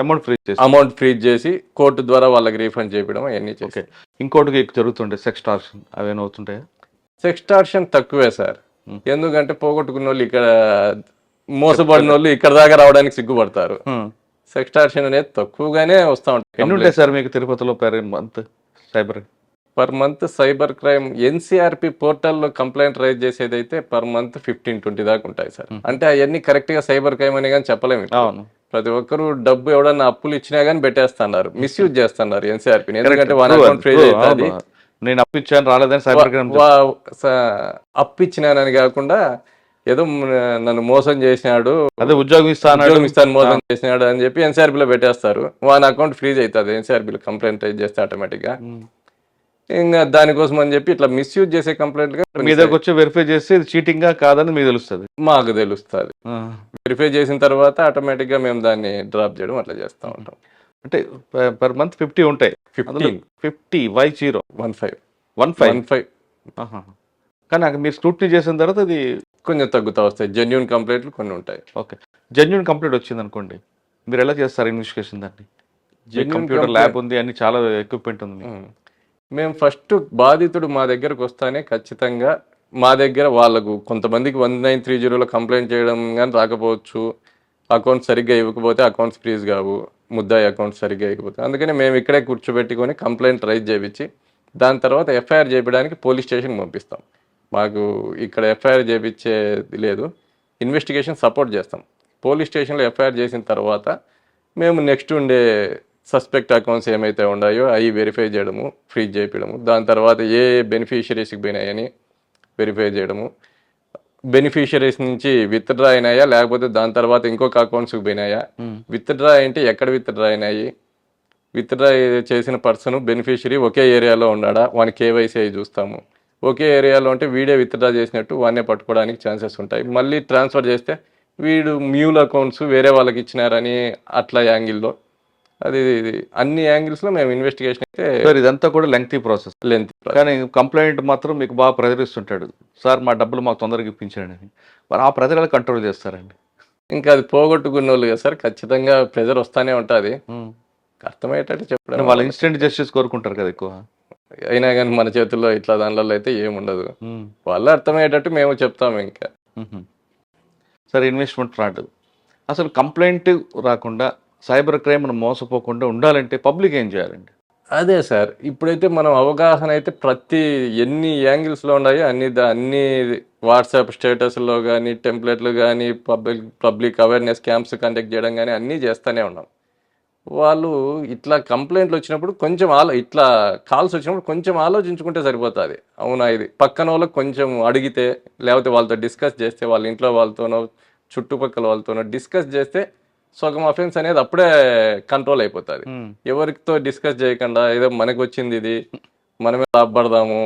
అమౌంట్ ఫ్రీజ్ చేసి అమౌంట్ ఫ్రీజ్ చేసి కోర్టు ద్వారా వాళ్ళకి రీఫండ్ చేయడం అవన్నీ చేసి. ఇంకోటికి జరుగుతుండే సెక్స్టార్షన్ అవేనా అవుతుంటాయా? సెక్స్టార్షన్ తక్కువే సార్, ఎందుకంటే పోగొట్టుకున్న వాళ్ళు ఇక్కడ, మోసపడిన వాళ్ళు ఇక్కడ దాకా రావడానికి సిగ్గుపడతారు. సెక్స్టార్షన్ అనేది తక్కువగానే వస్తూ ఉంటాయి. ఎన్ని ఉంటాయి సార్ మీకు తిరుపతిలో per month cyber? Per month cyber crime NCRP పోర్టల్లో కంప్లైంట్ రైజ్ చేసేది అయితే పర్ మంత్ 15-20 దాకా ఉంటాయి సార్. అంటే అవన్నీ కరెక్ట్గా సైబర్ క్రైమ్ అని కానీ చెప్పలేము. అవును, ప్రతి ఒక్కరు డబ్బు ఎవడన్నా అప్పులు ఇచ్చినా కానీ పెట్టేస్తున్నారు, మిస్యూజ్ చేస్తున్నారు ఎన్సీఆర్పి. ఎందుకంటే వన్ అకౌంట్ ఫ్రీజ్ అవుతుంది, నేను అప్పిచ్చాను రాలేదని సైబర్ క్రైమ్ అప్పిచ్చినానని కాకుండా ఏదో నన్ను మోసం చేసినాడు, అదే ఉద్యోగం ఇస్తాను మోసం చేసినాడు అని చెప్పి ఎన్సీఆర్బీలో పెట్టేస్తారు. వన్ అకౌంట్ ఫ్రీజ్ అవుతుంది ఎన్సీఆర్బీలో కంప్లైంట్ రైజ్ చేస్తే ఆటోమేటిక్గా. ఇంకా దానికోసం అని చెప్పి ఇట్లా మిస్యూజ్ చేసే కంప్లైంట్ మీ దగ్గరకు వచ్చి వెరిఫై చేస్తే ఇది చీటింగ్ గా కాదని మీకు తెలుస్తుంది, మాకు తెలుస్తుంది. వెరిఫై చేసిన తర్వాత ఆటోమేటిక్గా మేము దాన్ని డ్రాప్ చేయడం అట్లా చేస్తూ ఉంటాం. అంటే పర్ మంత్ 50 ఉంటాయి. 15 కానీ మీరు స్క్రూటినీ చేసిన తర్వాత అది కొంచెం తగ్గుతూ వస్తాయి. జెన్యూన్ కంప్లైంట్లు కొన్ని ఉంటాయి. ఓకే, జెన్యూన్ కంప్లైంట్ వచ్చింది అనుకోండి, మీరు ఎలా చేస్తారు ఇన్వెస్టిగేషన్? దాన్ని కంప్యూటర్ ల్యాబ్ ఉంది, అన్ని చాలా ఎక్విప్మెంట్ ఉంది. మేము ఫస్ట్ బాధితుడు మా దగ్గరకు వస్తానే ఖచ్చితంగా మా దగ్గర వాళ్ళకు కొంతమందికి 1930లో కంప్లైంట్ చేయడం కానీ రాకపోవచ్చు, అకౌంట్స్ సరిగ్గా ఇవ్వకపోతే అకౌంట్స్ ఫ్రీజ్ కావు, ముద్దాయి అకౌంట్స్ సరిగ్గా ఇవ్వకపోతే. అందుకని మేము ఇక్కడే కూర్చోబెట్టుకొని కంప్లైంట్ రైజ్ చేయించి దాని తర్వాత ఎఫ్ఐఆర్ చేయడానికి పోలీస్ స్టేషన్కి పంపిస్తాం. మాకు ఇక్కడ ఎఫ్ఐఆర్ చేయించేది లేదు, ఇన్వెస్టిగేషన్ సపోర్ట్ చేస్తాం. పోలీస్ స్టేషన్లో ఎఫ్ఐఆర్ చేసిన తర్వాత మేము నెక్స్ట్ ఉండే సస్పెక్ట్ అకౌంట్స్ ఏమైతే ఉన్నాయో అవి వెరిఫై చేయడము, ఫ్రీజ్ చేయడము, దాని తర్వాత ఏ బెనిఫిషరీస్కి పోయినాయని వెరిఫై చేయడము, బెనిఫిషరీస్ నుంచి విత్డ్రా అయినాయా లేకపోతే దాని తర్వాత ఇంకొక అకౌంట్స్కి పోయినాయా, విత్డ్రా అంటే ఎక్కడ విత్డ్రా అయినాయి, విత్డ్రా చేసిన పర్సన్ బెనిఫిషరీ ఒకే ఏరియాలో ఉన్నాడా, వాని కేవైసీ అవి చూస్తాము. ఒకే ఏరియాలో ఉంటే వీడే విత్డ్రా చేసినట్టు వాడినే పట్టుకోవడానికి ఛాన్సెస్ ఉంటాయి. మళ్ళీ ట్రాన్స్ఫర్ చేస్తే వీడు మ్యూల్ అకౌంట్స్ వేరే వాళ్ళకి ఇచ్చినారని అట్లా యాంగిల్లో, అది అన్ని యాంగిల్స్లో మేము ఇన్వెస్టిగేషన్ అయితే. ఇదంతా కూడా లెంగ్తీ ప్రాసెస్, కానీ కంప్లైంట్ మాత్రం మీకు బాగా ప్రెజరిస్తుంటాడు, సార్ మా డబ్బులు మాకు తొందరగా ఇప్పించాడు అని. మరి ఆ ప్రెజర్ ఎలా కంట్రోల్ చేస్తారండి? ఇంకా అది పోగొట్టుకున్న వాళ్ళు కదా సార్, ఖచ్చితంగా ప్రెజర్ వస్తానే ఉంటుంది. అర్థమయ్యేటట్టు చెప్పడం, వాళ్ళు ఇన్స్టెంట్ జస్టిస్ కోరుకుంటారు కదా ఎక్కువ. అయినా కానీ మన చేతుల్లో ఇట్లా దానిలో అయితే ఏముండదు, వాళ్ళు అర్థమయ్యేటట్టు మేము చెప్తాము. ఇంకా సరే, ఇన్వెస్ట్మెంట్ ఫ్రాడ్ అసలు కంప్లైంట్ రాకుండా సైబర్ క్రైమ్ మోసపోకుండా ఉండాలంటే పబ్లిక్ ఏం చేయాలండి? అదే సార్, ఇప్పుడైతే మనం అవగాహన అయితే ప్రతి ఎన్ని యాంగిల్స్లో ఉన్నాయో అన్ని వాట్సాప్ స్టేటస్లో కానీ, టెంప్లెట్లు కానీ, పబ్లిక్ అవేర్నెస్ క్యాంప్స్ కండక్ట్ చేయడం కానీ అన్నీ చేస్తూనే ఉన్నాం. వాళ్ళు ఇట్లా కంప్లైంట్లు వచ్చినప్పుడు కొంచెం ఇట్లా కాల్స్ వచ్చినప్పుడు కొంచెం ఆలోచించుకుంటే సరిపోతుంది. అవునా, ఇది పక్కన వాళ్ళకి కొంచెం అడిగితే, లేకపోతే వాళ్ళతో డిస్కస్ చేస్తే, వాళ్ళ ఇంట్లో వాళ్ళతోనో చుట్టుపక్కల వాళ్ళతోనో డిస్కస్ చేస్తే సగం అఫెన్స్ అనేది అప్పుడే కంట్రోల్ అయిపోతుంది. ఎవరితో డిస్కస్ చేయకుండా ఏదో మనకు వచ్చింది ఇది మనమే లాభపడదాము,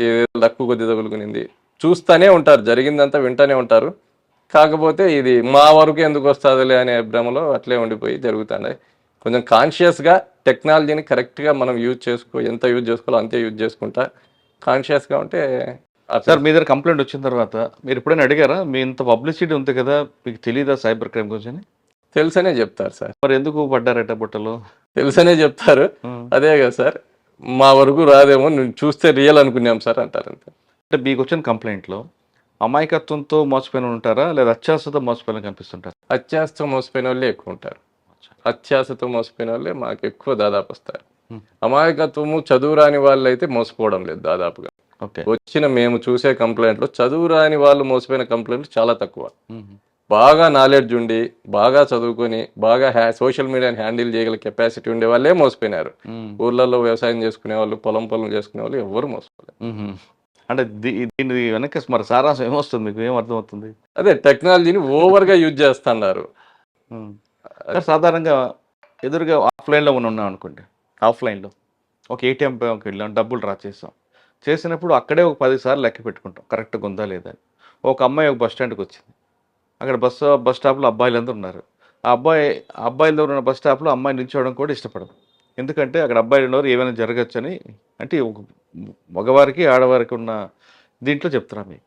ఏదో తక్కువ కొద్ది తగులుకునింది చూస్తూనే ఉంటారు, జరిగిందంతా వింటూనే ఉంటారు. కాకపోతే ఇది మా వరకు ఎందుకు వస్తుందిలే అనే భ్రమలో అట్లే ఉండిపోయి జరుగుతున్నాయి. కొంచెం కాన్షియస్గా టెక్నాలజీని కరెక్ట్గా మనం ఎంత యూజ్ చేసుకోవాలో అంతే యూజ్ చేసుకుంటా కాన్షియస్గా ఉంటే. సార్, మీ దగ్గర కంప్లైంట్ వచ్చిన తర్వాత మీరు ఎప్పుడైనా అడిగారా, మీ ఇంత పబ్లిసిటీ ఉంది కదా, మీకు తెలియదా సైబర్ క్రైమ్ గురించి? తెలుసనే చెప్తారు సార్. మరి ఎందుకు పడ్డారట బుట్టలో? తెలుసనే చెప్తారు. అదే కదా సార్, మా వరకు రాదేమో, నువ్వు చూస్తే రియల్ అనుకున్నాం సార్ అంటారు. అంతే. అంటే మీకు వచ్చిన కంప్లైంట్లో అమాయకత్వంతో మోసపోయిన ఉంటారా, లేదా అత్యాశతో మోసపోయిన కనిపిస్తుంటారు? అత్యాశతో మోసపోయిన వాళ్ళే ఎక్కువ ఉంటారు. అత్యాశతో మోసపోయిన వాళ్ళే మాకు ఎక్కువ దాదాపు వస్తారు. అమాయకత్వము చదువు రాని వాళ్ళు అయితే మోసపోవడం లేదు దాదాపుగా. వచ్చిన మేము చూసే కంప్లైంట్లో చదువు రాని వాళ్ళు మోసపోయిన కంప్లైంట్లు చాలా తక్కువ. బాగా నాలెడ్జ్ ఉండి, బాగా చదువుకొని, బాగా సోషల్ మీడియాని హ్యాండిల్ చేయగల కెపాసిటీ ఉండే వాళ్ళే మోసపోయినారు. ఊర్లలో వ్యవసాయం చేసుకునే వాళ్ళు, పొలం చేసుకునే వాళ్ళు ఎవరు మోసపోలేదు. అంటే దీని వెనక మరి సారాంశం ఏమొస్తుంది, మీకు ఏం అర్థమవుతుంది? అదే టెక్నాలజీని ఓవర్గా యూజ్ చేస్తున్నారు. సార్ సాధారణంగా ఎదురుగా ఆఫ్లైన్లో ఉన్నాం అనుకోండి, ఆఫ్లైన్లో ఒక ఏటీఎం బ్యాంక్కి వెళ్ళాం, డబ్బులు డ్రా చేసాం. చేసినప్పుడు అక్కడే ఒక 10 సార్లు లెక్క పెట్టుకుంటాం కరెక్ట్గా ఉందా లేదా అని. ఒక అమ్మాయి ఒక బస్ స్టాండ్కి వచ్చింది. అక్కడ బస్ స్టాప్లో అబ్బాయిలందరూ ఉన్నారు. అబ్బాయిల దగ్గర ఉన్న బస్ స్టాప్లో అమ్మాయి నిల్చోవడం కూడా ఇష్టపడదు. ఎందుకంటే అక్కడ అబ్బాయిలు ఉన్నవారు ఏమైనా జరగచ్చని. అంటే ఒక మగవారికి ఆడవారికి ఉన్న దీంట్లో చెప్తున్నాను మీకు.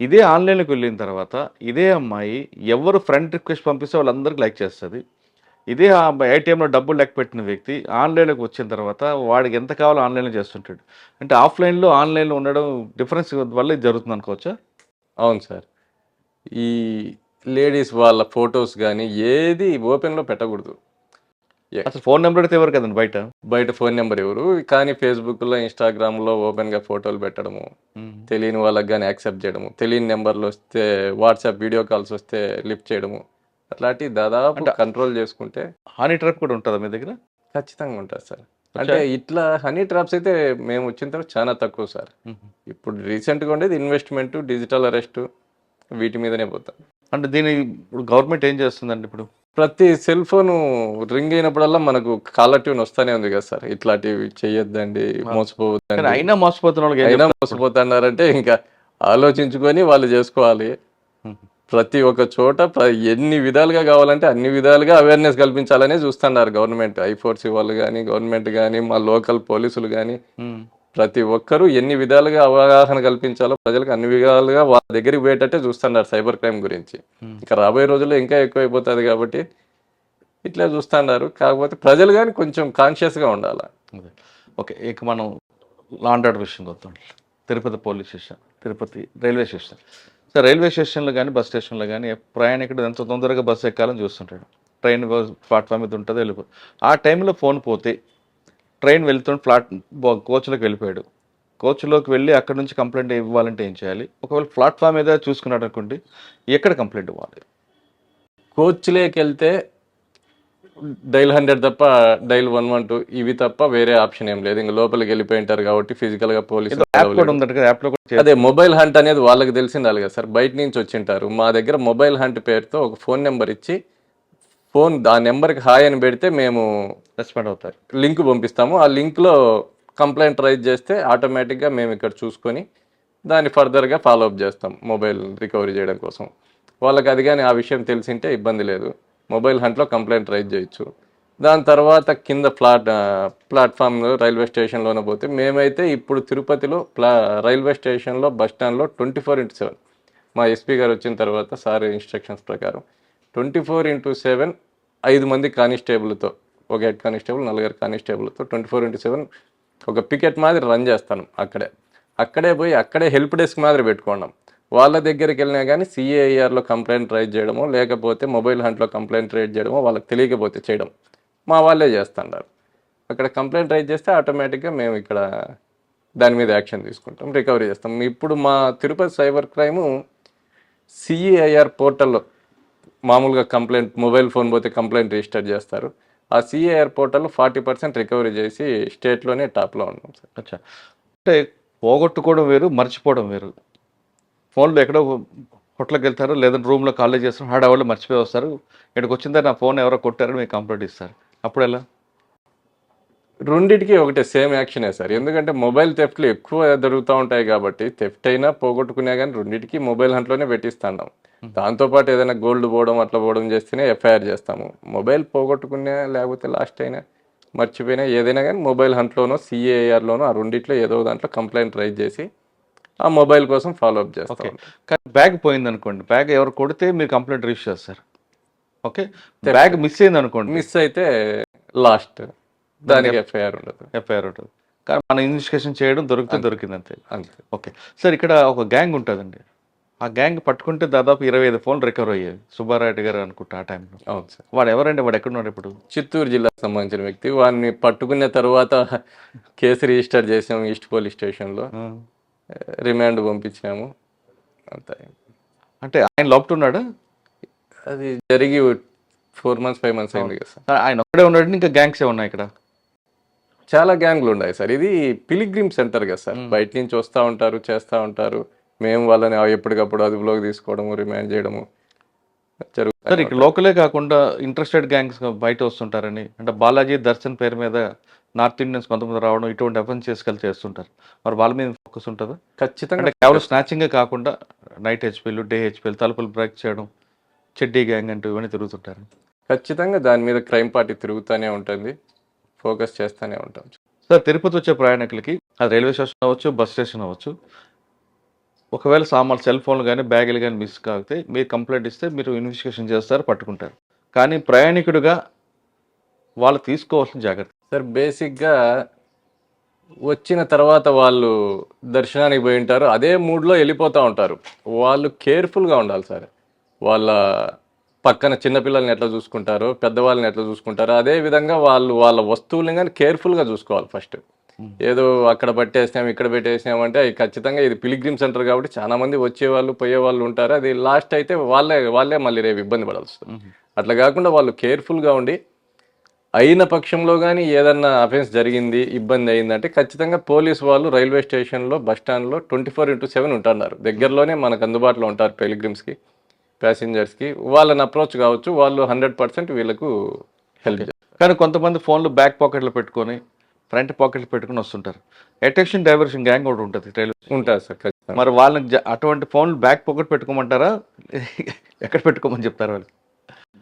ఇదే ఆన్లైన్లోకి వెళ్ళిన తర్వాత ఇదే అమ్మాయి ఎవరు ఫ్రెండ్ రిక్వెస్ట్ పంపిస్తే వాళ్ళందరికీ లైక్ చేస్తుంది. ఇదే ఆ ఏటీఎంలో డబ్బులు లెక్క పెట్టిన వ్యక్తి ఆన్లైన్లోకి వచ్చిన తర్వాత వాడికి ఎంత కావాలో ఆన్లైన్లో చేస్తుంటాడు. అంటే ఆఫ్లైన్లో ఆన్లైన్లో ఉండడం డిఫరెన్స్ వల్ల ఇది జరుగుతుంది అనుకోవచ్చా? అవును సార్. ఈ లేడీస్ వాళ్ళ ఫొటోస్ కానీ ఏది ఓపెన్లో పెట్టకూడదు. అసలు ఫోన్ నెంబర్ అడిగితే ఎవరు కదండి బయట. బయట ఫోన్ నెంబర్ ఎవరు, కానీ ఫేస్బుక్లో ఇన్స్టాగ్రామ్లో ఓపెన్గా ఫోటోలు పెట్టడము, తెలియని వాళ్ళకి కానీ యాక్సెప్ట్ చేయడము, తెలియని నెంబర్లు వస్తే వాట్సాప్ వీడియో కాల్స్ వస్తే లిఫ్ట్ చేయడము, అట్లాంటి దాదాపు కంట్రోల్ చేసుకుంటే. హనీ ట్రాప్ కూడా ఉంటుందా మీ దగ్గర? ఖచ్చితంగా ఉంటుంది సార్. అంటే ఇట్లా హనీ ట్రాప్స్ అయితే మేము వచ్చిన తర్వాత చాలా తక్కువ సార్. ఇప్పుడు రీసెంట్గా ఉండేది ఇన్వెస్ట్మెంట్, డిజిటల్ అరెస్ట్, వీటి మీదనే పోతాం. అంటే దీని ఇప్పుడు గవర్నమెంట్ ఏం చేస్తుందండి? ఇప్పుడు ప్రతి సెల్ ఫోన్ రింగ్ అయినప్పుడల్లా మనకు కాలర్ ట్యూన్ వస్తానే ఉంది కదా సార్, ఇట్లాంటివి చెయ్యొద్దండి, మోసపోవద్దండి. అయినా మోసపోతున్న వాళ్ళకి అయినా మోసపోతున్నారంటే ఇంకా ఆలోచించుకొని వాళ్ళు చేసుకోవాలి. ప్రతి ఒక్క చోట ఎన్ని విధాలుగా కావాలంటే అన్ని విధాలుగా అవేర్నెస్ కల్పించాలనే చూస్తున్నారు గవర్నమెంట్. I4C వాళ్ళు కానీ, గవర్నమెంట్ కానీ, మా లోకల్ పోలీసులు కానీ, ప్రతి ఒక్కరూ ఎన్ని విధాలుగా అవగాహన కల్పించాలో ప్రజలకు అన్ని విధాలుగా వాళ్ళ దగ్గరికి పోయేటట్టే చూస్తున్నారు సైబర్ క్రైమ్ గురించి. ఇక రాబోయే రోజుల్లో ఇంకా ఎక్కువైపోతుంది కాబట్టి ఇట్లా చూస్తున్నారు. కాకపోతే ప్రజలు కానీ కొంచెం కాన్షియస్గా ఉండాలి. ఓకే, ఇక మనం లా అండ్ ఆర్డర్ విషయం వద్దాం. Tirupati police station, Tirupati railway station. Sir railway స్టేషన్లో కానీ బస్ స్టేషన్లో కానీ ప్రయాణికుడు ఎంత తొందరగా బస్సు ఎక్కాలని చూస్తుంటాడు. ట్రైన్ ప్లాట్ఫామ్ మీద ఉంటుంది, వెళ్ళిపో. ఆ టైంలో ఫోన్ పోతే ట్రైన్ వెళ్తుంటే కోచ్లోకి వెళ్ళిపోయాడు. కోచ్లోకి వెళ్ళి అక్కడ నుంచి కంప్లైంట్ ఇవ్వాలంటే ఏం చేయాలి? ఒకవేళ ప్లాట్ఫామ్ మీద చూసుకున్నాడు అనుకోండి, ఎక్కడ కంప్లైంట్ ఇవ్వాలి? కోచ్లోకి వెళ్తే డైల్ 100 తప్ప డైల్ 112 ఇవి తప్ప వేరే ఆప్షన్ ఏం లేదు. ఇంకా లోపలికి వెళ్ళిపోయి ఉంటారు కాబట్టి ఫిజికల్గా పోలీసులు. అదే మొబైల్ హంట్ అనేది వాళ్ళకి తెలిసిండాలి కదా సార్, బయట నుంచి వచ్చింటారు. మా దగ్గర మొబైల్ హంట్ పేరుతో ఒక ఫోన్ నెంబర్ ఇచ్చి ఆ నెంబర్కి హాయ్ అని పెడితే మేము రెస్పాండ్ అవుతారు, లింక్ పంపిస్తాము. ఆ లింక్లో కంప్లైంట్ రైజ్ చేస్తే ఆటోమేటిక్గా మేము ఇక్కడ చూసుకొని దాన్ని ఫర్దర్గా ఫాలోఅప్ చేస్తాం మొబైల్ రికవరీ చేయడం కోసం. వాళ్ళకి అది కానీ ఆ విషయం తెలిసింటే ఇబ్బంది లేదు, మొబైల్ హంట్లో కంప్లైంట్ రైజ్ చేయొచ్చు. దాని తర్వాత కింద ప్లాట్ఫామ్లో రైల్వే స్టేషన్లోనే పోతే మేమైతే ఇప్పుడు తిరుపతిలో రైల్వే స్టేషన్లో బస్ స్టాండ్లో 24/7 మా ఎస్పీ గారు వచ్చిన తర్వాత సార్ ఇన్స్ట్రక్షన్స్ ప్రకారం 24/7 5 మంది కానిస్టేబుల్తో, ఒక హెడ్ కానిస్టేబుల్, 4 కానిస్టేబుల్తో 24/7 ఒక పికెట్ మాదిరి రన్ చేస్తాను. అక్కడే పోయి అక్కడే హెల్ప్ డెస్క్ మాదిరి పెట్టుకోండి. వాళ్ళ దగ్గరికి వెళ్ళినా కానీ CAIRలో కంప్లైంట్ రైజ్ చేయడమో లేకపోతే మొబైల్ హంట్లో కంప్లైంట్ రైజ్ చేయడమో వాళ్ళకి తెలియకపోతే చేయడం మా వాళ్ళే చేస్తున్నారు. అక్కడ కంప్లైంట్ రైజ్ చేస్తే ఆటోమేటిక్గా మేము ఇక్కడ దాని మీద యాక్షన్ తీసుకుంటాం, రికవరీ చేస్తాం. ఇప్పుడు మా తిరుపతి సైబర్ క్రైము CAIR పోర్టల్లో మామూలుగా కంప్లైంట్ మొబైల్ ఫోన్ పోతే కంప్లైంట్ రిజిస్టర్ చేస్తారు. ఆ CAIR పోర్టల్లో 40% రికవరీ చేసి స్టేట్లోనే టాప్లో ఉన్నాం సార్. అచ్చా, అంటే పోగొట్టుకోవడం వేరు, మర్చిపోవడం వేరు. ఫోన్లో ఎక్కడో హోటల్కి వెళ్తారు, లేదంటే రూమ్లో కాలేజ్ చేస్తారు, హడావుళ్ళు మర్చిపోయి వస్తారు. ఇక్కడికి వచ్చిందా నా ఫోన్ ఎవరో కొట్టారని మీకు కంప్లైంట్ ఇస్తారు. అప్పుడు ఎలా? రెండింటికి ఒకటే సేమ్ యాక్షనే సార్. ఎందుకంటే మొబైల్ థెఫ్ట్లు ఎక్కువ జరుగుతూ ఉంటాయి కాబట్టి థెఫ్ట్ అయినా పోగొట్టుకునే కానీ రెండింటికి మొబైల్ హంట్లోనే పెట్టిస్తాం. దాంతోపాటు ఏదైనా గోల్డ్ పోవడం అట్లా పోవడం చేస్తేనే FIR చేస్తాము. మొబైల్ పోగొట్టుకునే లేకపోతే లాస్ట్ అయినా మర్చిపోయినా ఏదైనా కానీ మొబైల్ హంట్లోనో CAIRలోనో ఆ రెండిట్లో ఏదో దాంట్లో కంప్లైంట్ రైజ్ చేసి ఆ మొబైల్ కోసం ఫాలోఅప్ చేస్తాం. కానీ బ్యాగ్ పోయింది అనుకోండి, బ్యాగ్ ఎవరు కొడితే మీరు కంప్లైంట్ రిజిస్టర్ చేస్తారు. ఓకే, బ్యాగ్ మిస్ అయింది అనుకోండి, మిస్ అయితే లాస్ట్ దానికి FIR ఉంటుంది. కానీ మన ఇన్వెస్టిగేషన్ చేయడం దొరికింది అంతే. ఓకే సార్, ఇక్కడ ఒక గ్యాంగ్ ఉంటుందండి. ఆ గ్యాంగ్ పట్టుకుంటే దాదాపు 25 ఫోన్లు రికవర్ అయ్యేవి. సుబ్బారాయుడు గారు అనుకుంటా ఆ టైంలో. అవును సార్. వాడు ఎవరండి? వాడు ఎక్కడున్నాడు ఇప్పుడు? చిత్తూరు జిల్లాకు సంబంధించిన వ్యక్తి. వాడిని పట్టుకున్న తర్వాత కేసు రిజిస్టర్ చేసాము ఈస్ట్ పోలీస్ స్టేషన్లో, రిమాండ్ పంపించాము అంతా. అంటే ఆయన లోపటున్నాడా? అది జరిగి 4 months 5 months అయింది కదా సార్. ఆయన ఒక్కడే ఉన్నాడు, ఇంకా గ్యాంగ్స్ ఏ ఉన్నాయి ఇక్కడ? చాలా గ్యాంగ్లు ఉన్నాయి సార్. ఇది పిలిగ్రిమ్ సెంటర్ కదా సార్. బయట నుంచి వస్తూ ఉంటారు, చేస్తూ ఉంటారు. మేము వాళ్ళని ఎప్పటికప్పుడు అదుపులోకి తీసుకోవడము, రిమాండ్ చేయడము సార్ జరుగుతుంది. ఇక్కడ లోకలే కాకుండా ఇంట్రెస్టెడ్ గ్యాంగ్స్ బయట వస్తుంటారని, అంటే బాలాజీ దర్శన్ పేరు మీద నార్త్ ఇండియన్స్ కొంతమంది రావడం, ఇటువంటి అఫెన్స్ చేసుకెళ్ళి చేస్తుంటారు. మరి వాళ్ళ మీద ఫోకస్ ఉంటుందా? ఖచ్చితంగా అంటే కేవలం స్నాచింగే కాకుండా నైట్ హెచ్పీలు, డే హెచ్పీలు, తలుపులు బ్రేక్ చేయడం, చెడ్డీ గ్యాంగ్ అంటూ ఇవన్నీ తిరుగుతుంటారు. ఖచ్చితంగా దాని మీద క్రైమ్ పార్టీ తిరుగుతూనే ఉంటుంది, ఫోకస్ చేస్తూనే ఉంటాం. సార్ తిరుపతి వచ్చే ప్రయాణికులకి అది రైల్వే స్టేషన్ అవ్వచ్చు, బస్ స్టేషన్ అవ్వచ్చు, ఒకవేళ సామాన్లు సెల్ ఫోన్లు కానీ బ్యాగులు కానీ మిస్ కాగితే మీరు కంప్లైంట్ ఇస్తే మీరు ఇన్వెస్టిగేషన్ చేస్తారు, పట్టుకుంటారు. కానీ ప్రయాణికుడిగా వాళ్ళు తీసుకోవాల్సిన జాగ్రత్త. సార్ బేసిక్గా వచ్చిన తర్వాత వాళ్ళు దర్శనానికి పోయి ఉంటారు, అదే మూడ్లో వెళ్ళిపోతూ ఉంటారు. వాళ్ళు కేర్ఫుల్గా ఉండాలి సార్. వాళ్ళ పక్కన చిన్నపిల్లల్ని ఎట్లా చూసుకుంటారో, పెద్దవాళ్ళని ఎట్లా చూసుకుంటారో అదే విధంగా వాళ్ళు వాళ్ళ వస్తువుల్ని కానీ కేర్ఫుల్గా చూసుకోవాలి ఫస్ట్. ఏదో అక్కడ పట్టేసినాం, ఇక్కడ పెట్టేసినాం అంటే అది ఖచ్చితంగా ఇది పిలిగ్రిమ్ సెంటర్ కాబట్టి చాలా మంది వచ్చేవాళ్ళు పోయేవాళ్ళు ఉంటారు. అది లాస్ట్ అయితే వాళ్ళే మళ్ళీ రేపు ఇబ్బంది పడాల్సి వస్తుంది. అట్లా కాకుండా వాళ్ళు కేర్ఫుల్గా ఉండి అయిన పక్షంలో కానీ ఏదన్నా అఫెన్స్ జరిగింది, ఇబ్బంది అయిందంటే ఖచ్చితంగా పోలీస్ వాళ్ళు రైల్వే స్టేషన్లో, బస్ స్టాండ్లో 24/7 ఉంటున్నారు. దగ్గరలోనే మనకు అందుబాటులో ఉంటారు పిలిగ్రిమ్స్కి, ప్యాసింజర్స్కి. వాళ్ళని అప్రోచ్ కావచ్చు, వాళ్ళు 100% వీళ్ళకు హెల్ప్ చేస్తారు. కానీ కొంతమంది ఫోన్లు బ్యాక్ పాకెట్లో పెట్టుకొని ఫ్రంట్ పాకెట్లో పెట్టుకుని వస్తుంటారు. అటెన్షన్ డైవర్షన్ గ్యాంగ్ కూడా ఉంటుంది రైల్వే. ఉంటుంది సార్ ఖచ్చితంగా. మరి వాళ్ళని అటువంటి ఫోన్లు బ్యాక్ పాకెట్ పెట్టుకోమంటారా, ఎక్కడ పెట్టుకోమని చెప్తారు వాళ్ళు?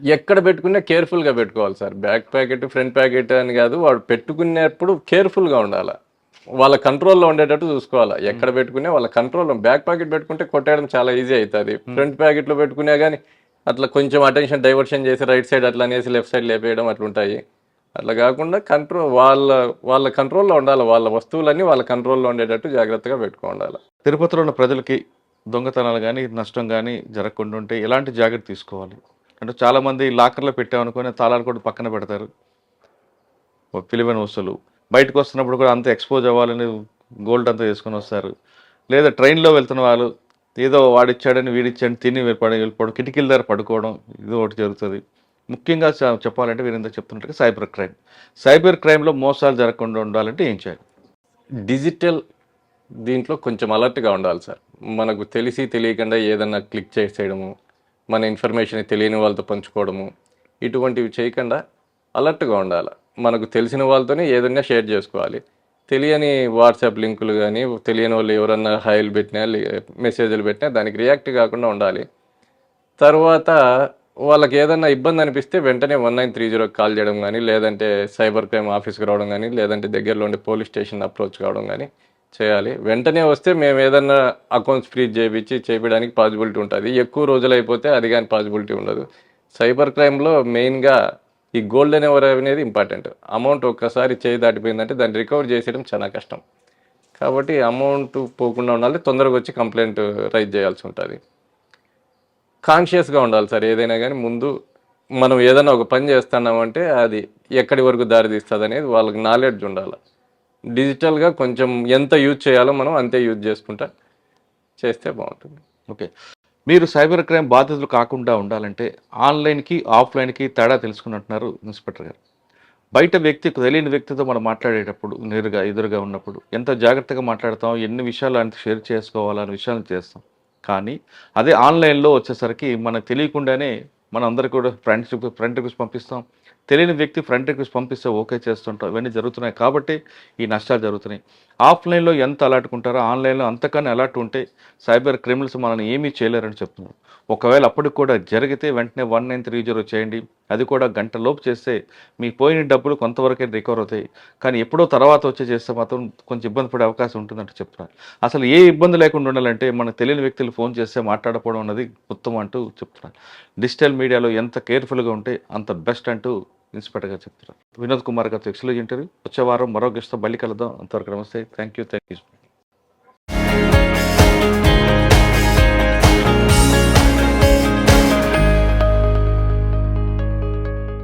ఎక్కడ పెట్టుకున్నా కేర్ఫుల్గా పెట్టుకోవాలి sir. Back packet, front packet అని కాదు, వాడు పెట్టుకునేప్పుడు కేర్ఫుల్గా ఉండాలి. వాళ్ళ కంట్రోల్లో ఉండేటట్టు చూసుకోవాలి. ఎక్కడ పెట్టుకునే వాళ్ళ కంట్రోల్లో. బ్యాక్ ప్యాకెట్ పెట్టుకుంటే కొట్టేయడం చాలా ఈజీ అవుతుంది. ఫ్రంట్ ప్యాకెట్లో పెట్టుకునే కానీ అట్లా కొంచెం అటెన్షన్ డైవర్షన్ చేసి రైట్ సైడ్ అట్లా అనేసి లెఫ్ట్ సైడ్ లేపేయడం అట్లుంటాయి. అట్లా కాకుండా వాళ్ళ కంట్రోల్లో ఉండాలి. వాళ్ళ వస్తువులన్నీ వాళ్ళ కంట్రోల్లో ఉండేటట్టు జాగ్రత్తగా పెట్టుకోవాలి. తిరుపతిలో ఉన్న ప్రజలకి దొంగతనాలు కానీ నష్టం కానీ జరగకుండా ఉంటే ఎలాంటి జాగ్రత్త తీసుకోవాలి? అంటే చాలామంది లాకర్లో పెట్టామనుకొని తాళాలు కూడా పక్కన పెడతారు, విలువైన వస్తువులు. బయటకు వస్తున్నప్పుడు కూడా అంత ఎక్స్పోజ్ అవ్వాలని గోల్డ్ అంతా వేసుకొని వస్తారు. లేదా ట్రైన్లో వెళ్తున్న వాళ్ళు ఏదో వాడిచ్చాడని వీడిచ్చాడని తిని వెళ్ళిపోవడం, కిటికీల దగ్గర పడుకోవడం, ఇది ఒకటి జరుగుతుంది. ముఖ్యంగా చెప్పాలంటే వీరు ఇంత చెప్తున్నట్టుగా సైబర్ క్రైమ్లో మోసాలు జరగకుండా ఉండాలంటే ఏం చేయాలి? డిజిటల్ దీంట్లో కొంచెం అలర్ట్గా ఉండాలి సార్. మనకు తెలిసి తెలియకుండా ఏదన్నా క్లిక్ చేసేయడము, మన ఇన్ఫర్మేషన్ తెలియని వాళ్ళతో పంచుకోవడము, ఇటువంటివి చేయకుండా అలర్ట్గా ఉండాలి. మనకు తెలిసిన వాళ్ళతోనే ఏదన్నా షేర్ చేసుకోవాలి. తెలియని వాట్సాప్ లింకులు కానీ, తెలియని వాళ్ళు ఎవరన్నా హాయిలు పెట్టినా, మెసేజ్లు పెట్టినా దానికి రియాక్ట్ కాకుండా ఉండాలి. తర్వాత వాళ్ళకి ఏదన్నా ఇబ్బంది అనిపిస్తే వెంటనే 1930కి కాల్ చేయడం కానీ, లేదంటే సైబర్ క్రైమ్ ఆఫీస్కి రావడం కానీ, లేదంటే దగ్గరలో ఉండే పోలీస్ స్టేషన్ అప్రోచ్ కావడం కానీ చేయాలి. వెంటనే వస్తే మేము ఏదన్నా అకౌంట్స్ ఫ్రీజ్ చేయడానికి పాసిబిలిటీ ఉంటుంది. ఎక్కువ రోజులు అయిపోతే అది కానీ పాసిబిలిటీ ఉండదు. సైబర్ క్రైమ్లో మెయిన్గా ఈ గోల్డెన్ అవర్ అనేది ఇంపార్టెంట్. అమౌంట్ ఒక్కసారి చేయి దాటిపోయిందంటే దాన్ని రికవర్ చేసేయడం చాలా కష్టం. కాబట్టి అమౌంట్ పోకుండా ఉండాలి. తొందరగా వచ్చి కంప్లైంట్ రైజ్ చేయాల్సి ఉంటుంది. కాన్షియస్గా ఉండాలి సార్. ఏదైనా కానీ ముందు మనం ఏదైనా ఒక పని చేస్తున్నామంటే అది ఎక్కడి వరకు దారి తీస్తుంది అనేది వాళ్ళకి నాలెడ్జ్ ఉండాలి. డిజిటల్గా కొంచెం ఎంత యూజ్ చేయాలో మనం అంతే యూజ్ చేసుకుంటా చేస్తే బాగుంటుంది. ఓకే, మీరు సైబర్ క్రైమ్ బాధితులు కాకుండా ఉండాలంటే ఆన్లైన్కి ఆఫ్లైన్కి తేడా తెలుసుకున్నట్టున్నారు ఇన్స్పెక్టర్ గారు. బయట తెలియని వ్యక్తితో మనం మాట్లాడేటప్పుడు నేరుగా ఎదురుగా ఉన్నప్పుడు ఎంత జాగ్రత్తగా మాట్లాడతాం, ఎన్ని విషయాలు అంత షేర్ చేసుకోవాలనే విషయాలు చేస్తాం. కానీ అదే ఆన్లైన్లో వచ్చేసరికి మనకు తెలియకుండానే మనం అందరికీ కూడా ఫ్రెండ్ రిక్వెస్ట్ పంపిస్తాం. తెలియని వ్యక్తి ఫ్రెండ్ రిక్వెస్ట్ పంపిస్తే ఓకే చేస్తుంటాం. ఇవన్నీ జరుగుతున్నాయి కాబట్టి ఈ నష్టాలు జరుగుతున్నాయి. ఆఫ్లైన్లో ఎంత అలర్ట్ ఉంటారో ఆన్లైన్లో అంతకన్నా అలర్ట్ ఉంటే సైబర్ క్రిమినల్స్ మనల్ని ఏమీ చేయలేరని చెప్తున్నారు. ఒకవేళ అప్పటికి కూడా జరిగితే వెంటనే 1930 చేయండి. అది కూడా గంటలోపు చేస్తే మీ పోయిన డబ్బులు కొంతవరకే రికవర్ అవుతాయి. కానీ ఎప్పుడో తర్వాత చేస్తే మాత్రం కొంచెం ఇబ్బంది పడే అవకాశం ఉంటుందంటూ చెప్తున్నారు. అసలు ఏ ఇబ్బంది లేకుండా ఉండాలంటే మనకు తెలియని వ్యక్తులు ఫోన్ చేస్తే మాట్లాడకపోవడం అన్నది ఉత్తమం అంటూ చెప్తున్నారు. డిజిటల్ మీడియాలో ఎంత కేర్ఫుల్గా ఉంటే అంత బెస్ట్ అంటూ ఇన్స్పెక్టర్ గారు చెప్తున్నారు. వినోద్ కుమార్ గారితో ఎక్స్క్లూజివ్ ఇంటర్వ్యూ. వచ్చే వారం మరో గెస్ట్తో మళ్ళీ కలుద్దాం. అంతవరకు నమస్తే. Thank you.